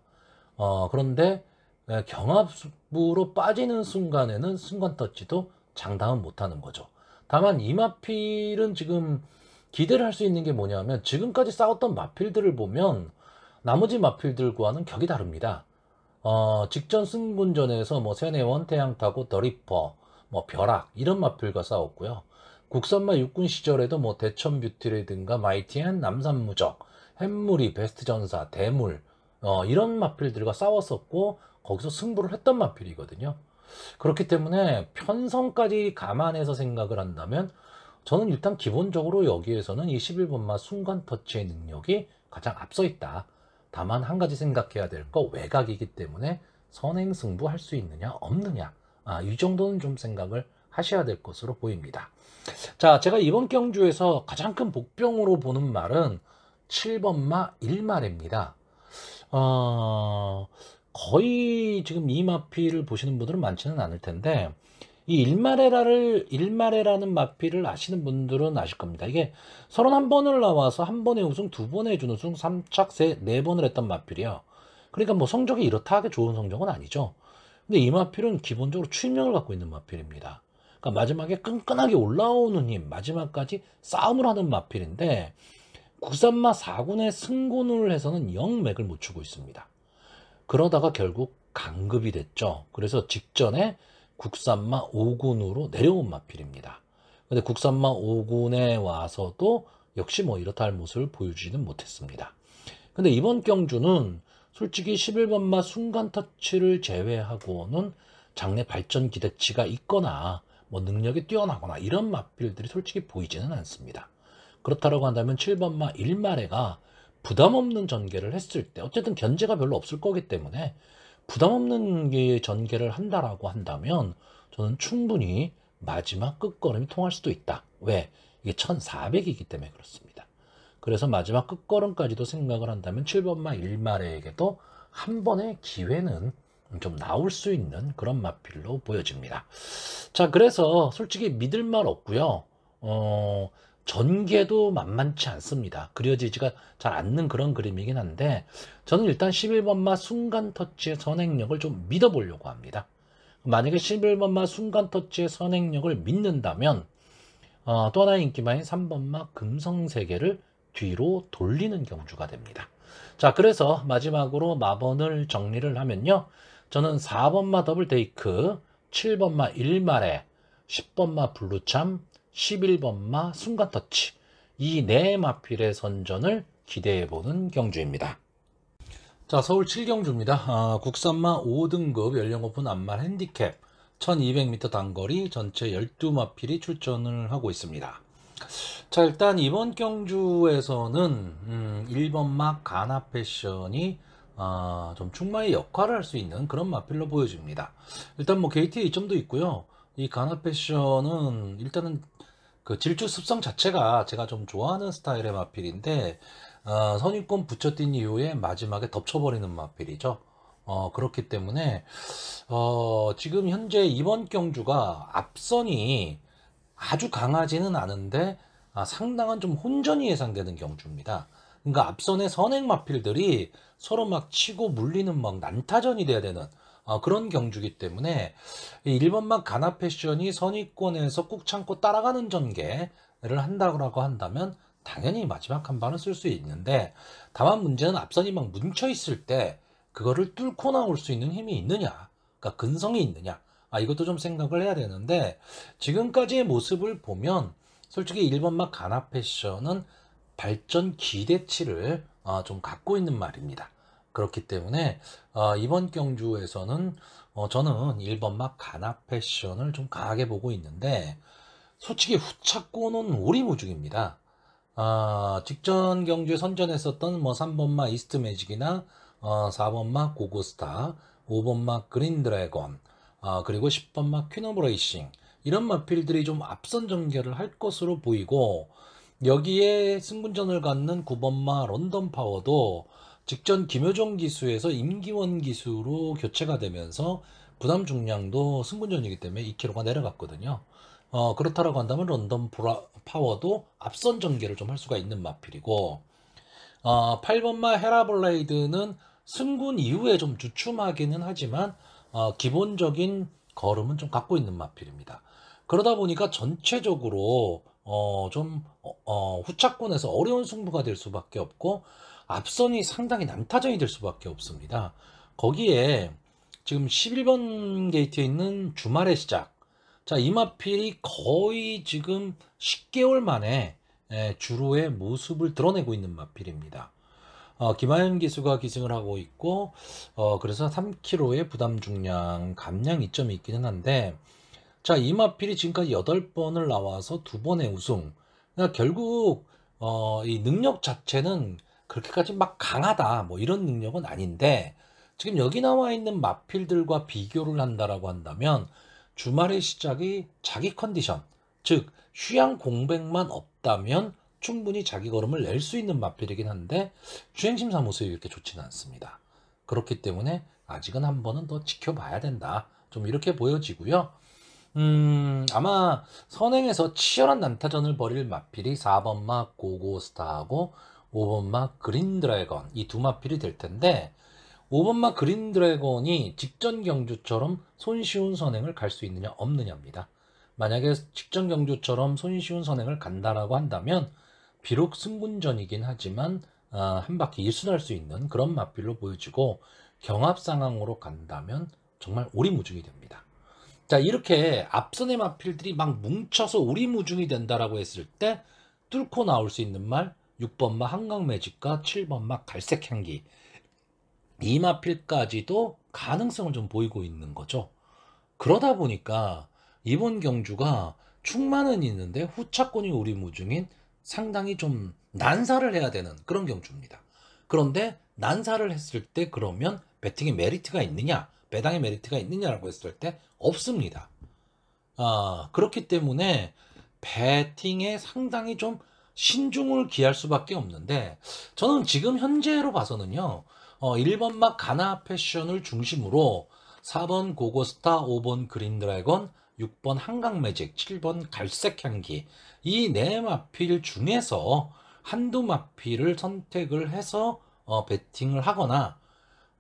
그런데 경합으로 빠지는 순간에는 순간 터치도 장담은 못하는 거죠. 다만 이 마필은 지금 기대를 할 수 있는 게 뭐냐면, 지금까지 싸웠던 마필들을 보면 나머지 마필들과는 격이 다릅니다. 직전 승군전에서 뭐 세네원, 태양타고, 더리퍼, 뭐 벼락 이런 마필과 싸웠고요. 국산마 육군 시절에도 뭐 대천뷰티라든가 마이티한, 남산무적, 햇무리, 베스트전사, 대물 이런 마필들과 싸웠었고, 거기서 승부를 했던 마필이거든요. 그렇기 때문에 편성까지 감안해서 생각을 한다면 저는 일단 기본적으로 여기에서는 이 11번마 순간 터치의 능력이 가장 앞서 있다. 다만 한 가지 생각해야 될 거, 외곽이기 때문에 선행 승부할 수 있느냐 없느냐, 이 정도는 좀 생각을 하셔야 될 것으로 보입니다. 자, 제가 이번 경주에서 가장 큰 복병으로 보는 말은 7번마 1말입니다. 거의 지금 이 마필을 보시는 분들은 많지는 않을 텐데, 이 일마레라는 마필을 아시는 분들은 아실 겁니다. 이게 31번을 나와서 한 번에 우승, 두 번에 준우승, 3착, 4번을 했던 마필이요. 그러니까 뭐 성적이 이렇다 하게 좋은 성적은 아니죠. 근데 이 마필은 기본적으로 추임력을 갖고 있는 마필입니다. 그러니까 마지막에 끈끈하게 올라오는 힘, 마지막까지 싸움을 하는 마필인데, 국산마 4군의 승군을 해서는 영 맥을 못 추고 있습니다. 그러다가 결국 강급이 됐죠. 그래서 직전에 국산마 5군으로 내려온 마필입니다. 근데 국산마 5군에 와서도 역시 뭐 이렇다 할 모습을 보여주지는 못했습니다. 근데 이번 경주는 솔직히 11번마 순간 터치를 제외하고는 장래 발전 기대치가 있거나 뭐 능력이 뛰어나거나 이런 마필들이 솔직히 보이지는 않습니다. 그렇다고 한다면 7번마 1마레가 부담 없는 전개를 했을 때, 어쨌든 견제가 별로 없을 거기 때문에 부담 없는 전개를 한다라고 한다면 저는 충분히 마지막 끝걸음이 통할 수도 있다. 왜? 이게 1400이기 때문에 그렇습니다. 그래서 마지막 끝걸음까지도 생각을 한다면 7번마 1마레에게도 한 번의 기회는 좀 나올 수 있는 그런 마필로 보여집니다. 자, 그래서 솔직히 믿을 말 없고요. 전개도 만만치 않습니다. 그려지지가 잘 않는 그런 그림이긴 한데, 저는 일단 11번마 순간 터치의 선행력을 좀 믿어보려고 합니다. 만약에 11번마 순간 터치의 선행력을 믿는다면 또 하나의 인기마인 3번마 금성세계를 뒤로 돌리는 경주가 됩니다. 자, 그래서 마지막으로 마번을 정리를 하면요. 저는 4번마 더블테이크, 7번마 일말에, 10번마 블루참, 11번마 순간터치, 이 네 마필의 선전을 기대해보는 경주입니다. 자, 서울 7경주입니다. 국산마 5등급 연령오픈 암말 핸디캡 1200m 단거리 전체 12마필이 출전을 하고 있습니다. 자, 일단 이번 경주에서는 1번마 가나패션이 좀 충마의 역할을 할 수 있는 그런 마필로 보여집니다. 일단 뭐 게이트에 이점도 있고요. 이 가나패션은 일단은 그 질주 습성 자체가 제가 좀 좋아하는 스타일의 마필인데 선입권 붙여뛴 이후에 마지막에 덮쳐버리는 마필이죠. 그렇기 때문에 지금 현재 이번 경주가 앞선이 아주 강하지는 않은데 상당한 좀 혼전이 예상되는 경주입니다. 그러니까 앞선의 선행 마필들이 서로 막 치고 물리는 막 난타전이 돼야 되는 그런 경주기 때문에 1번만 가나패션이 선입권에서 꾹 참고 따라가는 전개를 한다고 한다면 당연히 마지막 한 발은 쓸 수 있는데, 다만 문제는 앞선이 막 뭉쳐 있을 때 그거를 뚫고 나올 수 있는 힘이 있느냐, 그러니까 근성이 있느냐, 이것도 좀 생각을 해야 되는데, 지금까지의 모습을 보면 솔직히 1번막 가나패션은 발전 기대치를 좀 갖고 있는 말입니다. 그렇기 때문에 이번 경주에서는 저는 1번막 가나패션을 좀 강하게 보고 있는데, 솔직히 후차권은 오리무중입니다. 직전 경주에 선전했었던 뭐 3번마 이스트 매직이나 4번마 고고스타, 5번마 그린 드래곤, 그리고 10번마 퀸 오브 레이싱, 이런 마필들이 좀 앞선 전개를 할 것으로 보이고, 여기에 승분전을 갖는 9번마 런던 파워도 직전 김효정 기수에서 임기원 기수로 교체가 되면서 부담 중량도 승분전이기 때문에 2kg가 내려갔거든요. 그렇다라고 한다면 런던 파워도 앞선 전개를 좀 할 수가 있는 마필이고, 8번마 헤라블레이드는 승군 이후에 좀 주춤하기는 하지만 기본적인 걸음은 좀 갖고 있는 마필입니다. 그러다 보니까 전체적으로 좀 후차권에서 어려운 승부가 될 수밖에 없고, 앞선이 상당히 난타전이 될 수밖에 없습니다. 거기에 지금 11번 게이트에 있는 주말의 시작, 자, 이 마필이 거의 지금 10개월 만에 주로의 모습을 드러내고 있는 마필입니다. 김하연 기수가 기승을 하고 있고, 그래서 3kg의 부담 중량 감량 이점이 있기는 한데, 자, 이 마필이 지금까지 8번을 나와서 2번의 우승. 그러니까 결국 이 능력 자체는 그렇게까지 막 강하다 뭐 이런 능력은 아닌데, 지금 여기 나와 있는 마필들과 비교를 한다라고 한다면 주말의 시작이 자기 컨디션, 즉 휴양 공백만 없다면 충분히 자기 걸음을 낼 수 있는 마필이긴 한데, 주행심사 모습이 이렇게 좋지는 않습니다. 그렇기 때문에 아직은 한 번은 더 지켜봐야 된다, 좀 이렇게 보여지고요. 아마 선행에서 치열한 난타전을 벌일 마필이 4번마 고고스타하고 5번마 그린 드래곤, 이 두 마필이 될 텐데, 5번마 그린 드래곤이 직전 경주처럼 손쉬운 선행을 갈 수 있느냐 없느냐입니다. 만약에 직전 경주처럼 손쉬운 선행을 간다라고 한다면 비록 승분전이긴 하지만 한 바퀴 일순할 수 있는 그런 마필로 보여지고, 경합 상황으로 간다면 정말 오리무중이 됩니다. 자, 이렇게 앞선의 마필들이 막 뭉쳐서 오리무중이 된다라고 했을 때 뚫고 나올 수 있는 말, 6번마 한강매직과 7번마 갈색향기, 이 마필까지도 가능성을 좀 보이고 있는 거죠. 그러다 보니까 이번 경주가 충만은 있는데 후차권이 오리무중인 상당히 좀 난사를 해야 되는 그런 경주입니다. 그런데 난사를 했을 때 그러면 배팅에 메리트가 있느냐, 배당에 메리트가 있느냐라고 했을 때 없습니다. 그렇기 때문에 배팅에 상당히 좀 신중을 기할 수밖에 없는데, 저는 지금 현재로 봐서는요, 1번막 가나패션을 중심으로 4번 고고스타, 5번 그린 드래곤, 6번 한강매직, 7번 갈색향기, 이 네 마필 중에서 한두 마필을 선택을 해서 배팅을 하거나,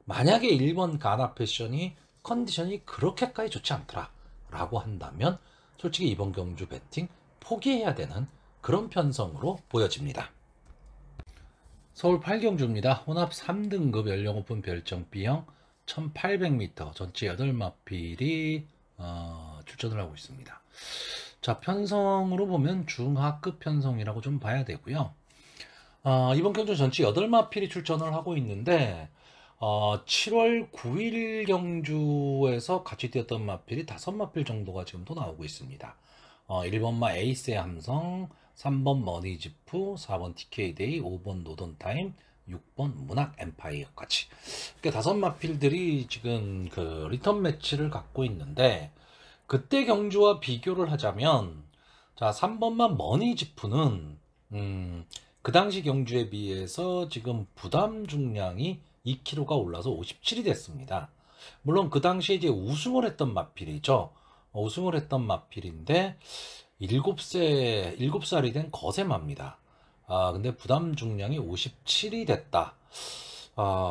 만약에 1번 가나패션이 컨디션이 그렇게까지 좋지 않더라 라고 한다면 솔직히 이번 경주 배팅 포기해야 되는 그런 편성으로 보여집니다. 서울 8경주입니다. 혼합 3등급 연령 오픈 별정 B형 1800m 전체 8마필이 출전을 하고 있습니다. 자, 편성으로 보면 중하급 편성이라고 좀 봐야 되고요. 이번 경주 전체 8마필이 출전을 하고 있는데 7월 9일 경주에서 같이 뛰었던 마필이 5마필 정도가 지금 또 나오고 있습니다. 1번마 에이스의 함성, 3번 머니지프, 4번 TK데이, 5번 노던타임, 6번 문학 엠파이어까지. 그러니까 5마필들이 지금 그 리턴 매치를 갖고 있는데, 그때 경주와 비교를 하자면, 자, 3번만 머니지프는 그 당시 경주에 비해서 지금 부담 중량이 2kg가 올라서 57이 됐습니다. 물론 그 당시에 이제 우승을 했던 마필이죠. 우승을 했던 마필인데 7살이 된 거세마입니다. 근데 부담 중량이 57이 됐다.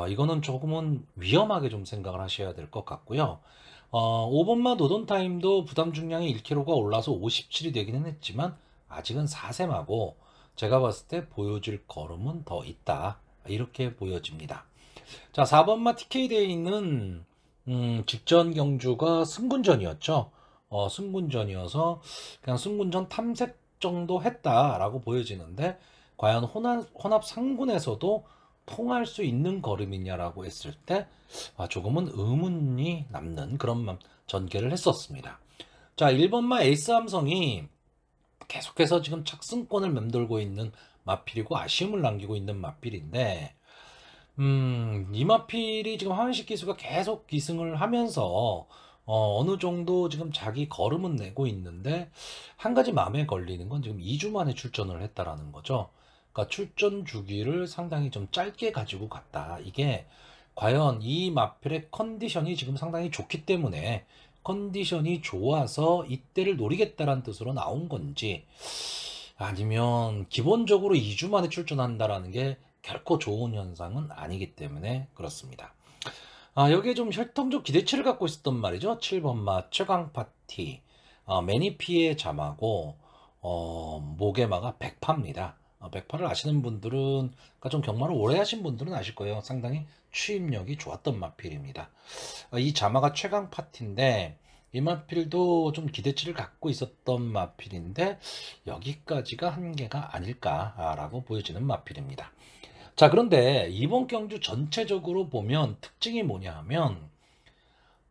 이거는 조금은 위험하게 좀 생각을 하셔야 될 것 같고요. 5번마 노던타임도 부담 중량이 1kg가 올라서 57이 되기는 했지만 아직은 4세마고 제가 봤을 때 보여줄 걸음은 더 있다. 이렇게 보여집니다. 자, 4번마 TK데이는 직전 경주가 승군전이었죠. 승군전이어서 그냥 승군전 탐색 정도 했다라고 보여지는데 과연 혼합 상군에서도 통할 수 있는 걸음이냐라고 했을 때 조금은 의문이 남는 그런 전개를 했었습니다. 자, 1번마 에이스 함성이 계속해서 지금 착승권을 맴돌고 있는 마필이고 아쉬움을 남기고 있는 마필인데 이 마필이 지금 하원식 기수가 계속 기승을 하면서 어느 정도 지금 자기 걸음은 내고 있는데 한 가지 마음에 걸리는 건 지금 2주 만에 출전을 했다라는 거죠. 그러니까 출전 주기를 상당히 좀 짧게 가지고 갔다. 이게 과연 이 마필의 컨디션이 지금 상당히 좋기 때문에 컨디션이 좋아서 이때를 노리겠다라는 뜻으로 나온 건지 아니면 기본적으로 2주 만에 출전한다라는 게 결코 좋은 현상은 아니기 때문에 그렇습니다. 여기에 좀 혈통적 기대치를 갖고 있었던 말이죠. 7번마 최강파티, 매니피의 자마고 모게마가 100파입니다. 100파를 아시는 분들은, 그러니까 좀 경마를 오래 하신 분들은 아실 거예요. 상당히 추임력이 좋았던 마필입니다. 이 자마가 최강파티인데 이 마필도 좀 기대치를 갖고 있었던 마필인데 여기까지가 한계가 아닐까라고 보여지는 마필입니다. 자, 그런데 이번 경주 전체적으로 보면 특징이 뭐냐 하면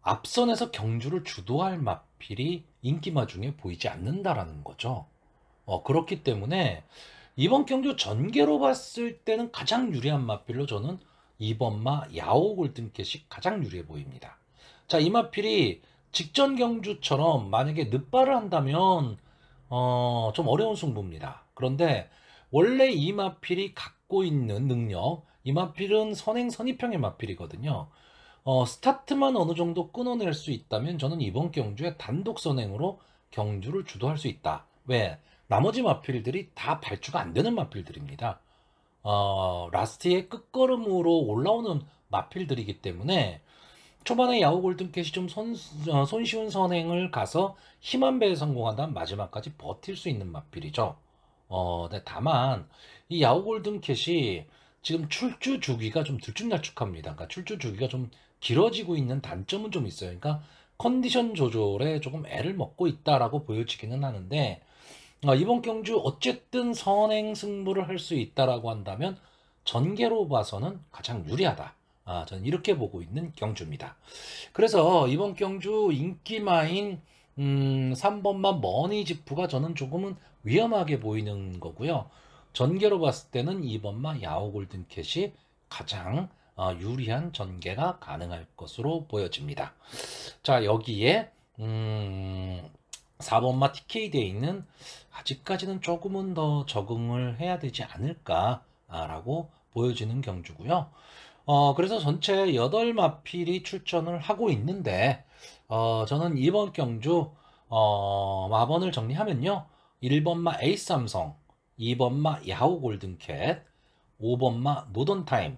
앞선에서 경주를 주도할 마필이 인기마 중에 보이지 않는다라는 거죠. 그렇기 때문에 이번 경주 전개로 봤을 때는 가장 유리한 마필로 저는 2번마 야오 골든캣이 가장 유리해 보입니다. 자, 이 마필이 직전 경주처럼 만약에 늦발을 한다면 좀 어려운 승부입니다. 그런데 원래 이 마필이 갖고 있는 능력, 이 마필은 선행 선입형의 마필이거든요. 스타트만 어느 정도 끊어낼 수 있다면 저는 이번 경주에 단독 선행으로 경주를 주도할 수 있다. 왜? 나머지 마필들이 다 발주가 안 되는 마필들입니다. 라스트의 끝걸음으로 올라오는 마필들이기 때문에 초반에 야후 골든캣이 좀 손쉬운 선행을 가서 힘한 배에 성공한다면 마지막까지 버틸 수 있는 마필이죠. 네, 다만 이 야후 골든캣이 지금 출주 주기가 좀 들쭉날쭉합니다. 그러니까 출주 주기가 좀 길어지고 있는 단점은 좀 있어요. 그러니까 컨디션 조절에 조금 애를 먹고 있다라고 보여지기는 하는데 이번 경주 어쨌든 선행 승부를 할 수 있다라고 한다면 전개로 봐서는 가장 유리하다. 저는 이렇게 보고 있는 경주입니다. 그래서 이번 경주 인기마인 3번만 머니지프가 저는 조금은 위험하게 보이는 거고요. 전개로 봤을 때는 2번마 야오 골든캣이 가장 유리한 전개가 가능할 것으로 보여집니다. 자, 여기에 4번마 TK데이는 아직까지는 조금은 더 적응을 해야 되지 않을까라고 보여지는 경주고요. 그래서 전체 8마필이 출전을 하고 있는데 저는 이번 경주 마번을 정리하면요. 1번마 에이스 삼성, 2번마 야후 골든캣, 5번마 노던타임,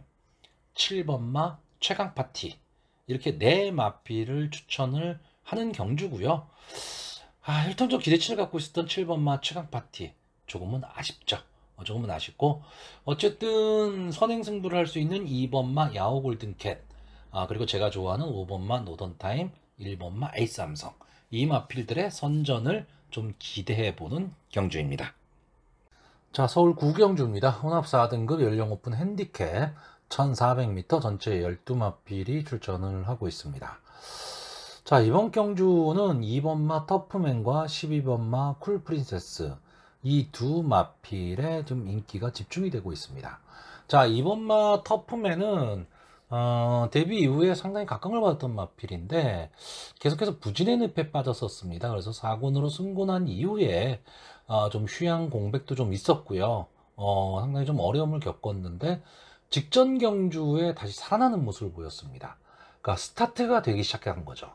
7번마 최강파티, 이렇게 네 마필을 추천을 하는 경주고요. 일통적 기대치를 갖고 있었던 7번마 최강 파티 조금은 아쉽죠. 조금은 아쉽고, 어쨌든 선행승부를 할 수 있는 2번마 야호 골든캣, 그리고 제가 좋아하는 5번마 노던타임, 1번마 에이스 삼성, 이 마필들의 선전을 좀 기대해보는 경주입니다. 자, 서울 구경주입니다. 혼합 4등급 연령 오픈 핸디캡 1400m 전체 12마필이 출전을 하고 있습니다. 자, 이번 경주는 2번마 터프맨과 12번마 쿨프린세스, 이 두 마필에 좀 인기가 집중이 되고 있습니다. 자, 2번마 터프맨은 데뷔 이후에 상당히 각광을 받았던 마필인데 계속해서 부진의 늪에 빠졌었습니다. 그래서 4군으로 승군한 이후에 좀 휴양 공백도 좀 있었고요. 상당히 좀 어려움을 겪었는데 직전 경주에 다시 살아나는 모습을 보였습니다. 그러니까 스타트가 되기 시작한 거죠.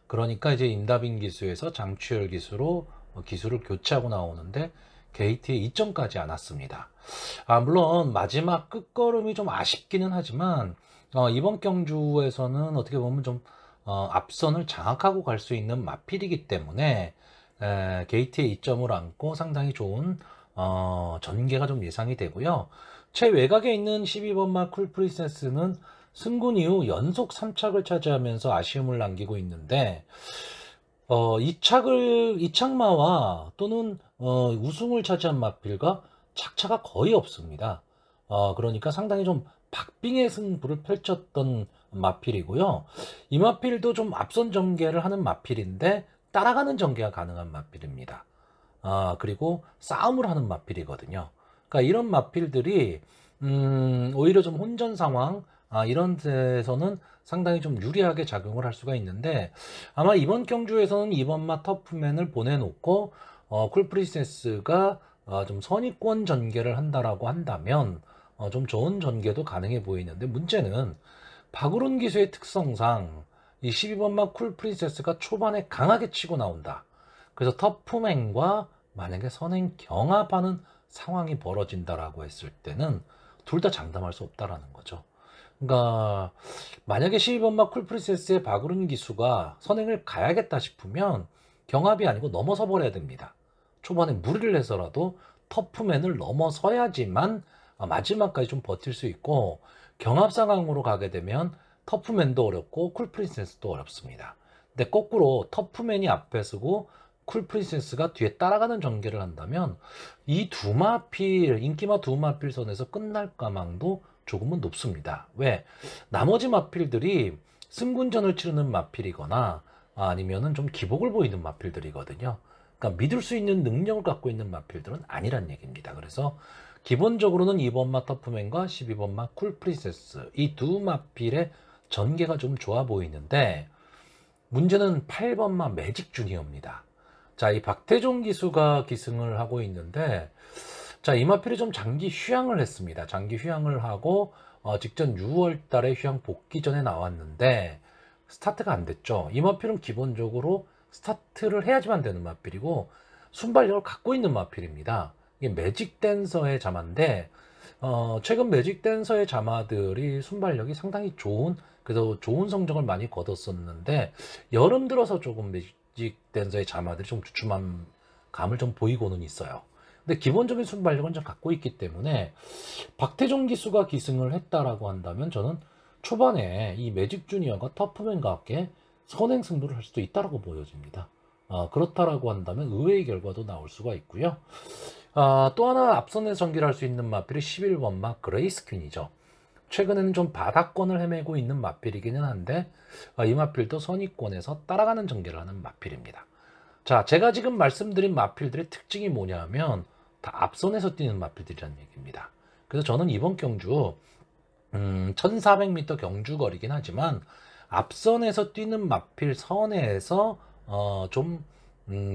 그러니까 이제 임다빈 기수에서 장추열 기수로 기수를 교체하고 나오는데 게이트에 2점까지 안 왔습니다. 물론 마지막 끝걸음이 좀 아쉽기는 하지만 이번 경주에서는 어떻게 보면 좀 앞선을 장악하고 갈 수 있는 마필이기 때문에 게이트에 2점을 안고 상당히 좋은 전개가 좀 예상이 되고요. 최외곽에 있는 12번마 쿨프린세스는 승군 이후 연속 3착을 차지하면서 아쉬움을 남기고 있는데 이착마와 또는 우승을 차지한 마필과 착차가 거의 없습니다. 그러니까 상당히 좀 박빙의 승부를 펼쳤던 마필이고요. 이 마필도 좀 앞선 전개를 하는 마필인데 따라가는 전개가 가능한 마필입니다. 그리고 싸움을 하는 마필이거든요. 그러니까 이런 마필들이 오히려 좀 혼전 상황, 이런 데서는 상당히 좀 유리하게 작용을 할 수가 있는데 아마 이번 경주에서는 2번마 터프맨을 보내놓고 쿨프린세스가 좀 선의권 전개를 한다라고 한다면 좀 좋은 전개도 가능해 보이는데, 문제는 박우른 기수의 특성상 이 12번마 쿨프린세스가 초반에 강하게 치고 나온다. 그래서 터프맨과 만약에 선행 경합하는 상황이 벌어진다라고 했을 때는 둘 다 장담할 수 없다라는 거죠. 그러니까 만약에 12번마 쿨프린세스의 박우른 기수가 선행을 가야겠다 싶으면 경합이 아니고 넘어서 버려야 됩니다. 초반에 무리를 해서라도 터프맨을 넘어서야지만 마지막까지 좀 버틸 수 있고, 경합 상황으로 가게 되면 터프맨도 어렵고 쿨프린세스도 어렵습니다. 근데 거꾸로 터프맨이 앞에 서고 쿨프린세스가 뒤에 따라가는 전개를 한다면 이 두 마필, 인기마 두 마필 선에서 끝날 가망도 조금은 높습니다. 왜? 나머지 마필들이 승군전을 치르는 마필이거나 아니면은 좀 기복을 보이는 마필들이거든요. 그러니까 믿을 수 있는 능력을 갖고 있는 마필들은 아니란 얘기입니다. 그래서 기본적으로는 2번마 터프맨과 12번마 쿨프린세스, 이 두 마필의 전개가 좀 좋아 보이는데 문제는 8번마 매직 주니어입니다. 자, 이 박태종 기수가 기승을 하고 있는데, 자, 이 마필이 좀 장기 휴양을 했습니다. 장기 휴양을 하고 직전 6월 달에 휴양 복귀 전에 나왔는데 스타트가 안 됐죠. 이 마필은 기본적으로 스타트를 해야지만 되는 마필이고 순발력을 갖고 있는 마필입니다. 이게 매직 댄서의 자마인데 최근 매직 댄서의 자마들이 순발력이 상당히 좋은, 그래서 좋은 성적을 많이 거뒀었는데 여름 들어서 조금 매직 댄서의 자마들이 좀 주춤한 감을 좀 보이고는 있어요. 근데 기본적인 순발력은 좀 갖고 있기 때문에 박태종 기수가 기승을 했다라고 한다면 저는 초반에 이 매직 주니어가 터프맨과 함께 선행 승부를 할 수도 있다라고 보여집니다. 그렇다라고 한다면 의외의 결과도 나올 수가 있고요. 또 하나 앞선에서 전개를 할 수 있는 마필이 11번마 그레이스 퀸이죠. 최근에는 좀 바닥권을 헤매고 있는 마필이기는 한데 이 마필도 선의권에서 따라가는 전개를 하는 마필입니다. 자, 제가 지금 말씀드린 마필들의 특징이 뭐냐면 다 앞선에서 뛰는 마필들이라는 얘기입니다. 그래서 저는 이번 경주 1400m 경주거리긴 하지만 앞선에서 뛰는 마필 선에서 좀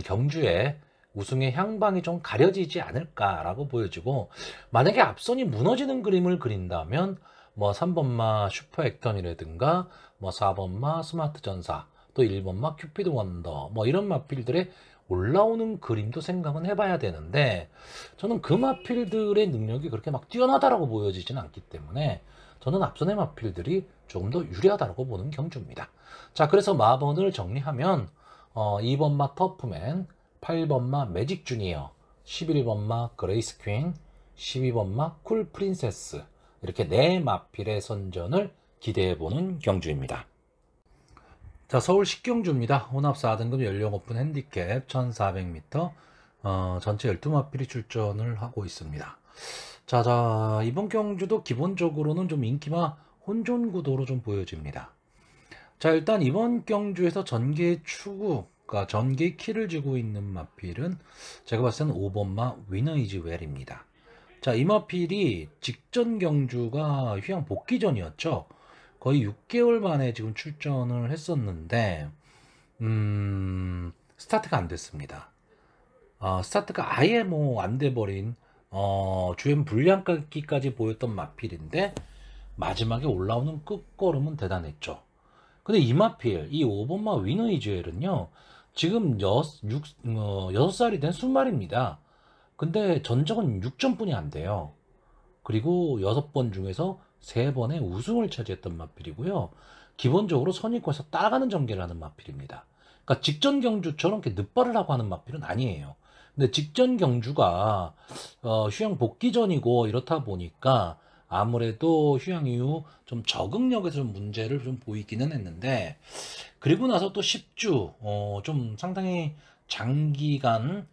경주에 우승의 향방이 좀 가려지지 않을까라고 보여지고, 만약에 앞선이 무너지는 그림을 그린다면 뭐 3번마 슈퍼 액턴이라든가 뭐 4번마 스마트 전사, 또 1번마 큐피드 원더, 뭐 이런 마필들의 올라오는 그림도 생각은 해봐야 되는데 저는 그 마필들의 능력이 그렇게 막 뛰어나다라고 보여지진 않기 때문에 저는 앞선의 마필들이 조금 더 유리하다고 보는 경주입니다. 자, 그래서 마번을 정리하면 2번 마 터프맨, 8번 마 매직 주니어, 11번 마 그레이스 퀸, 12번 마 쿨 프린세스, 이렇게 네 마필의 선전을 기대해보는 경주입니다. 자, 서울 식경주입니다. 혼합 4등급 연령 오픈 핸디캡 1400m, 전체 12마필이 출전을 하고 있습니다. 자, 이번 경주도 기본적으로는 좀 인기마 혼존 구도로 좀 보여집니다. 자, 일단 이번 경주에서 전개 추구, 그러니까 전개 키를 쥐고 있는 마필은 제가 봤을 때는 5번마 위너 이즈 웰입니다. 자, 이 마필이 직전 경주가 휴양 복귀 전이었죠. 거의 6개월 만에 지금 출전을 했었는데 스타트가 안 됐습니다. 스타트가 아예 뭐 안 돼버린 주행 불량까지 보였던 마필인데 마지막에 올라오는 끝걸음은 대단했죠. 근데 이 마필, 이 5번마 위너 이즈웰은요, 지금 6살이 된 순말입니다. 근데 전적은 6점뿐이 안 돼요. 그리고 6번 중에서 3번의 우승을 차지했던 마필이고요. 기본적으로 선입권에서 따라가는 전개를 하는 마필입니다. 그러니까 직전 경주처럼 이렇게 늦발을 하고 하는 마필은 아니에요. 근데 직전 경주가 휴양 복귀 전이고 이렇다 보니까 아무래도 휴양 이후 좀 적응력에서 좀 문제를 좀 보이기는 했는데, 그리고 나서 또 10주 좀 상당히 장기간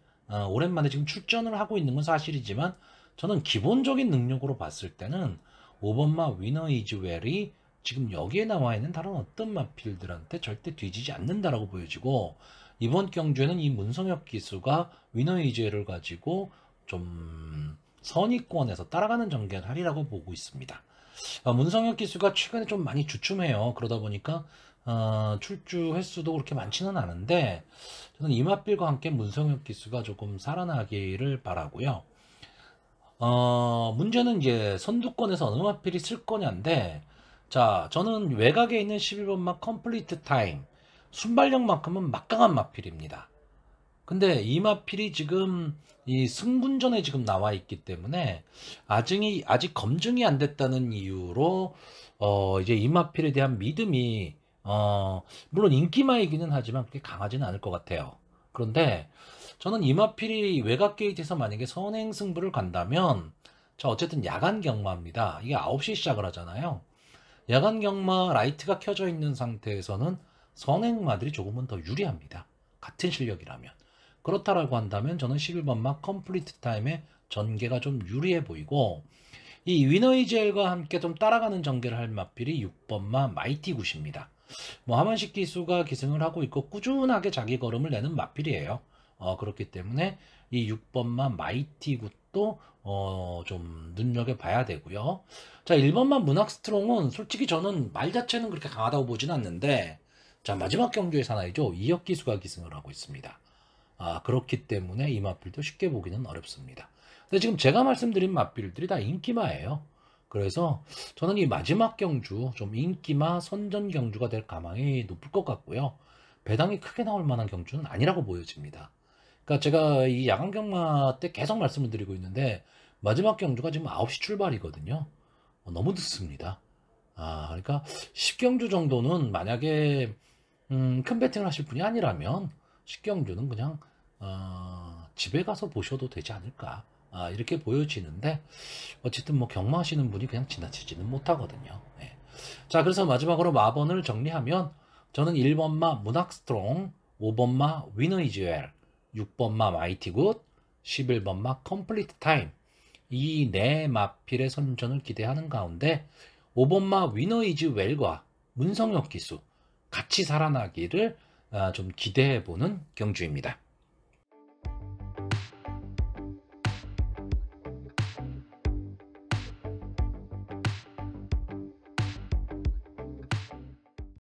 오랜만에 지금 출전을 하고 있는 건 사실이지만, 저는 기본적인 능력으로 봤을 때는 5번마 위너 이즈 웰이 지금 여기에 나와 있는 다른 어떤 마필들한테 절대 뒤지지 않는다라고 보여지고, 이번 경주에는 이 문성혁 기수가 위너 이즈 웰을 가지고 좀 선의권에서 따라가는 전개를 하리라고 보고 있습니다. 문성혁 기수가 최근에 좀 많이 주춤해요. 그러다 보니까 출주 횟수도 그렇게 많지는 않은데, 저는 이 마필과 함께 문성혁 기수가 조금 살아나기를 바라고요. 문제는 이제 선두권에서 어느 마필이 쓸 거냐인데, 자, 저는 외곽에 있는 11번마 컴플리트 타임, 순발력만큼은 막강한 마필입니다. 근데 이 마필이 지금 이 승분전에 지금 나와 있기 때문에 아직 검증이 안 됐다는 이유로 이제 이 마필에 대한 믿음이 물론 인기마이기는 하지만 그렇게 강하지는 않을 것 같아요. 그런데 저는 이 마필이 외곽 게이트에서 만약에 선행 승부를 간다면, 자, 어쨌든 야간 경마입니다. 이게 9시 시작을 하잖아요. 야간 경마 라이트가 켜져 있는 상태에서는 선행마들이 조금은 더 유리합니다. 같은 실력이라면. 그렇다라고 한다면 저는 11번마 컴플리트 타임의 전개가 좀 유리해 보이고, 이 위너 이젤과 함께 좀 따라가는 전개를 할 마필이 6번마 마이티 굿입니다. 뭐 하만식 기수가 기승을 하고 있고 꾸준하게 자기 걸음을 내는 마필이에요. 그렇기 때문에 이 6번마 마이티 굿도 좀 눈여겨봐야 되고요. 자, 1번마 문학 스트롱은 솔직히 저는 말 자체는 그렇게 강하다고 보진 않는데, 자, 마지막 경주의 사나이죠. 이혁 기수가 기승을 하고 있습니다. 그렇기 때문에 이 마필도 쉽게 보기는 어렵습니다. 근데 지금 제가 말씀드린 마필들이 다 인기마예요. 그래서 저는 이 마지막 경주 좀 인기마 선전 경주가 될 가망이 높을 것 같고요. 배당이 크게 나올 만한 경주는 아니라고 보여집니다. 그러니까 제가 이 야간 경마 때 계속 말씀을 드리고 있는데, 마지막 경주가 지금 9시 출발이거든요. 너무 늦습니다. 그러니까 10경주 정도는 만약에 큰 배팅을 하실 분이 아니라면 10경주는 그냥 집에 가서 보셔도 되지 않을까, 이렇게 보여지는데, 어쨌든 뭐 경마하시는 분이 그냥 지나치지는 못하거든요. 네. 자, 그래서 마지막으로 마번을 정리하면 저는 1번마 문학 스트롱, 5번마 위너 이즈 웰, 6번마 마이티 굿, 11번마 컴플리트 타임, 이 네 마필의 선전을 기대하는 가운데 5번마 위너 이즈 웰과 문성혁 기수 같이 살아나기를 좀 기대해보는 경주입니다.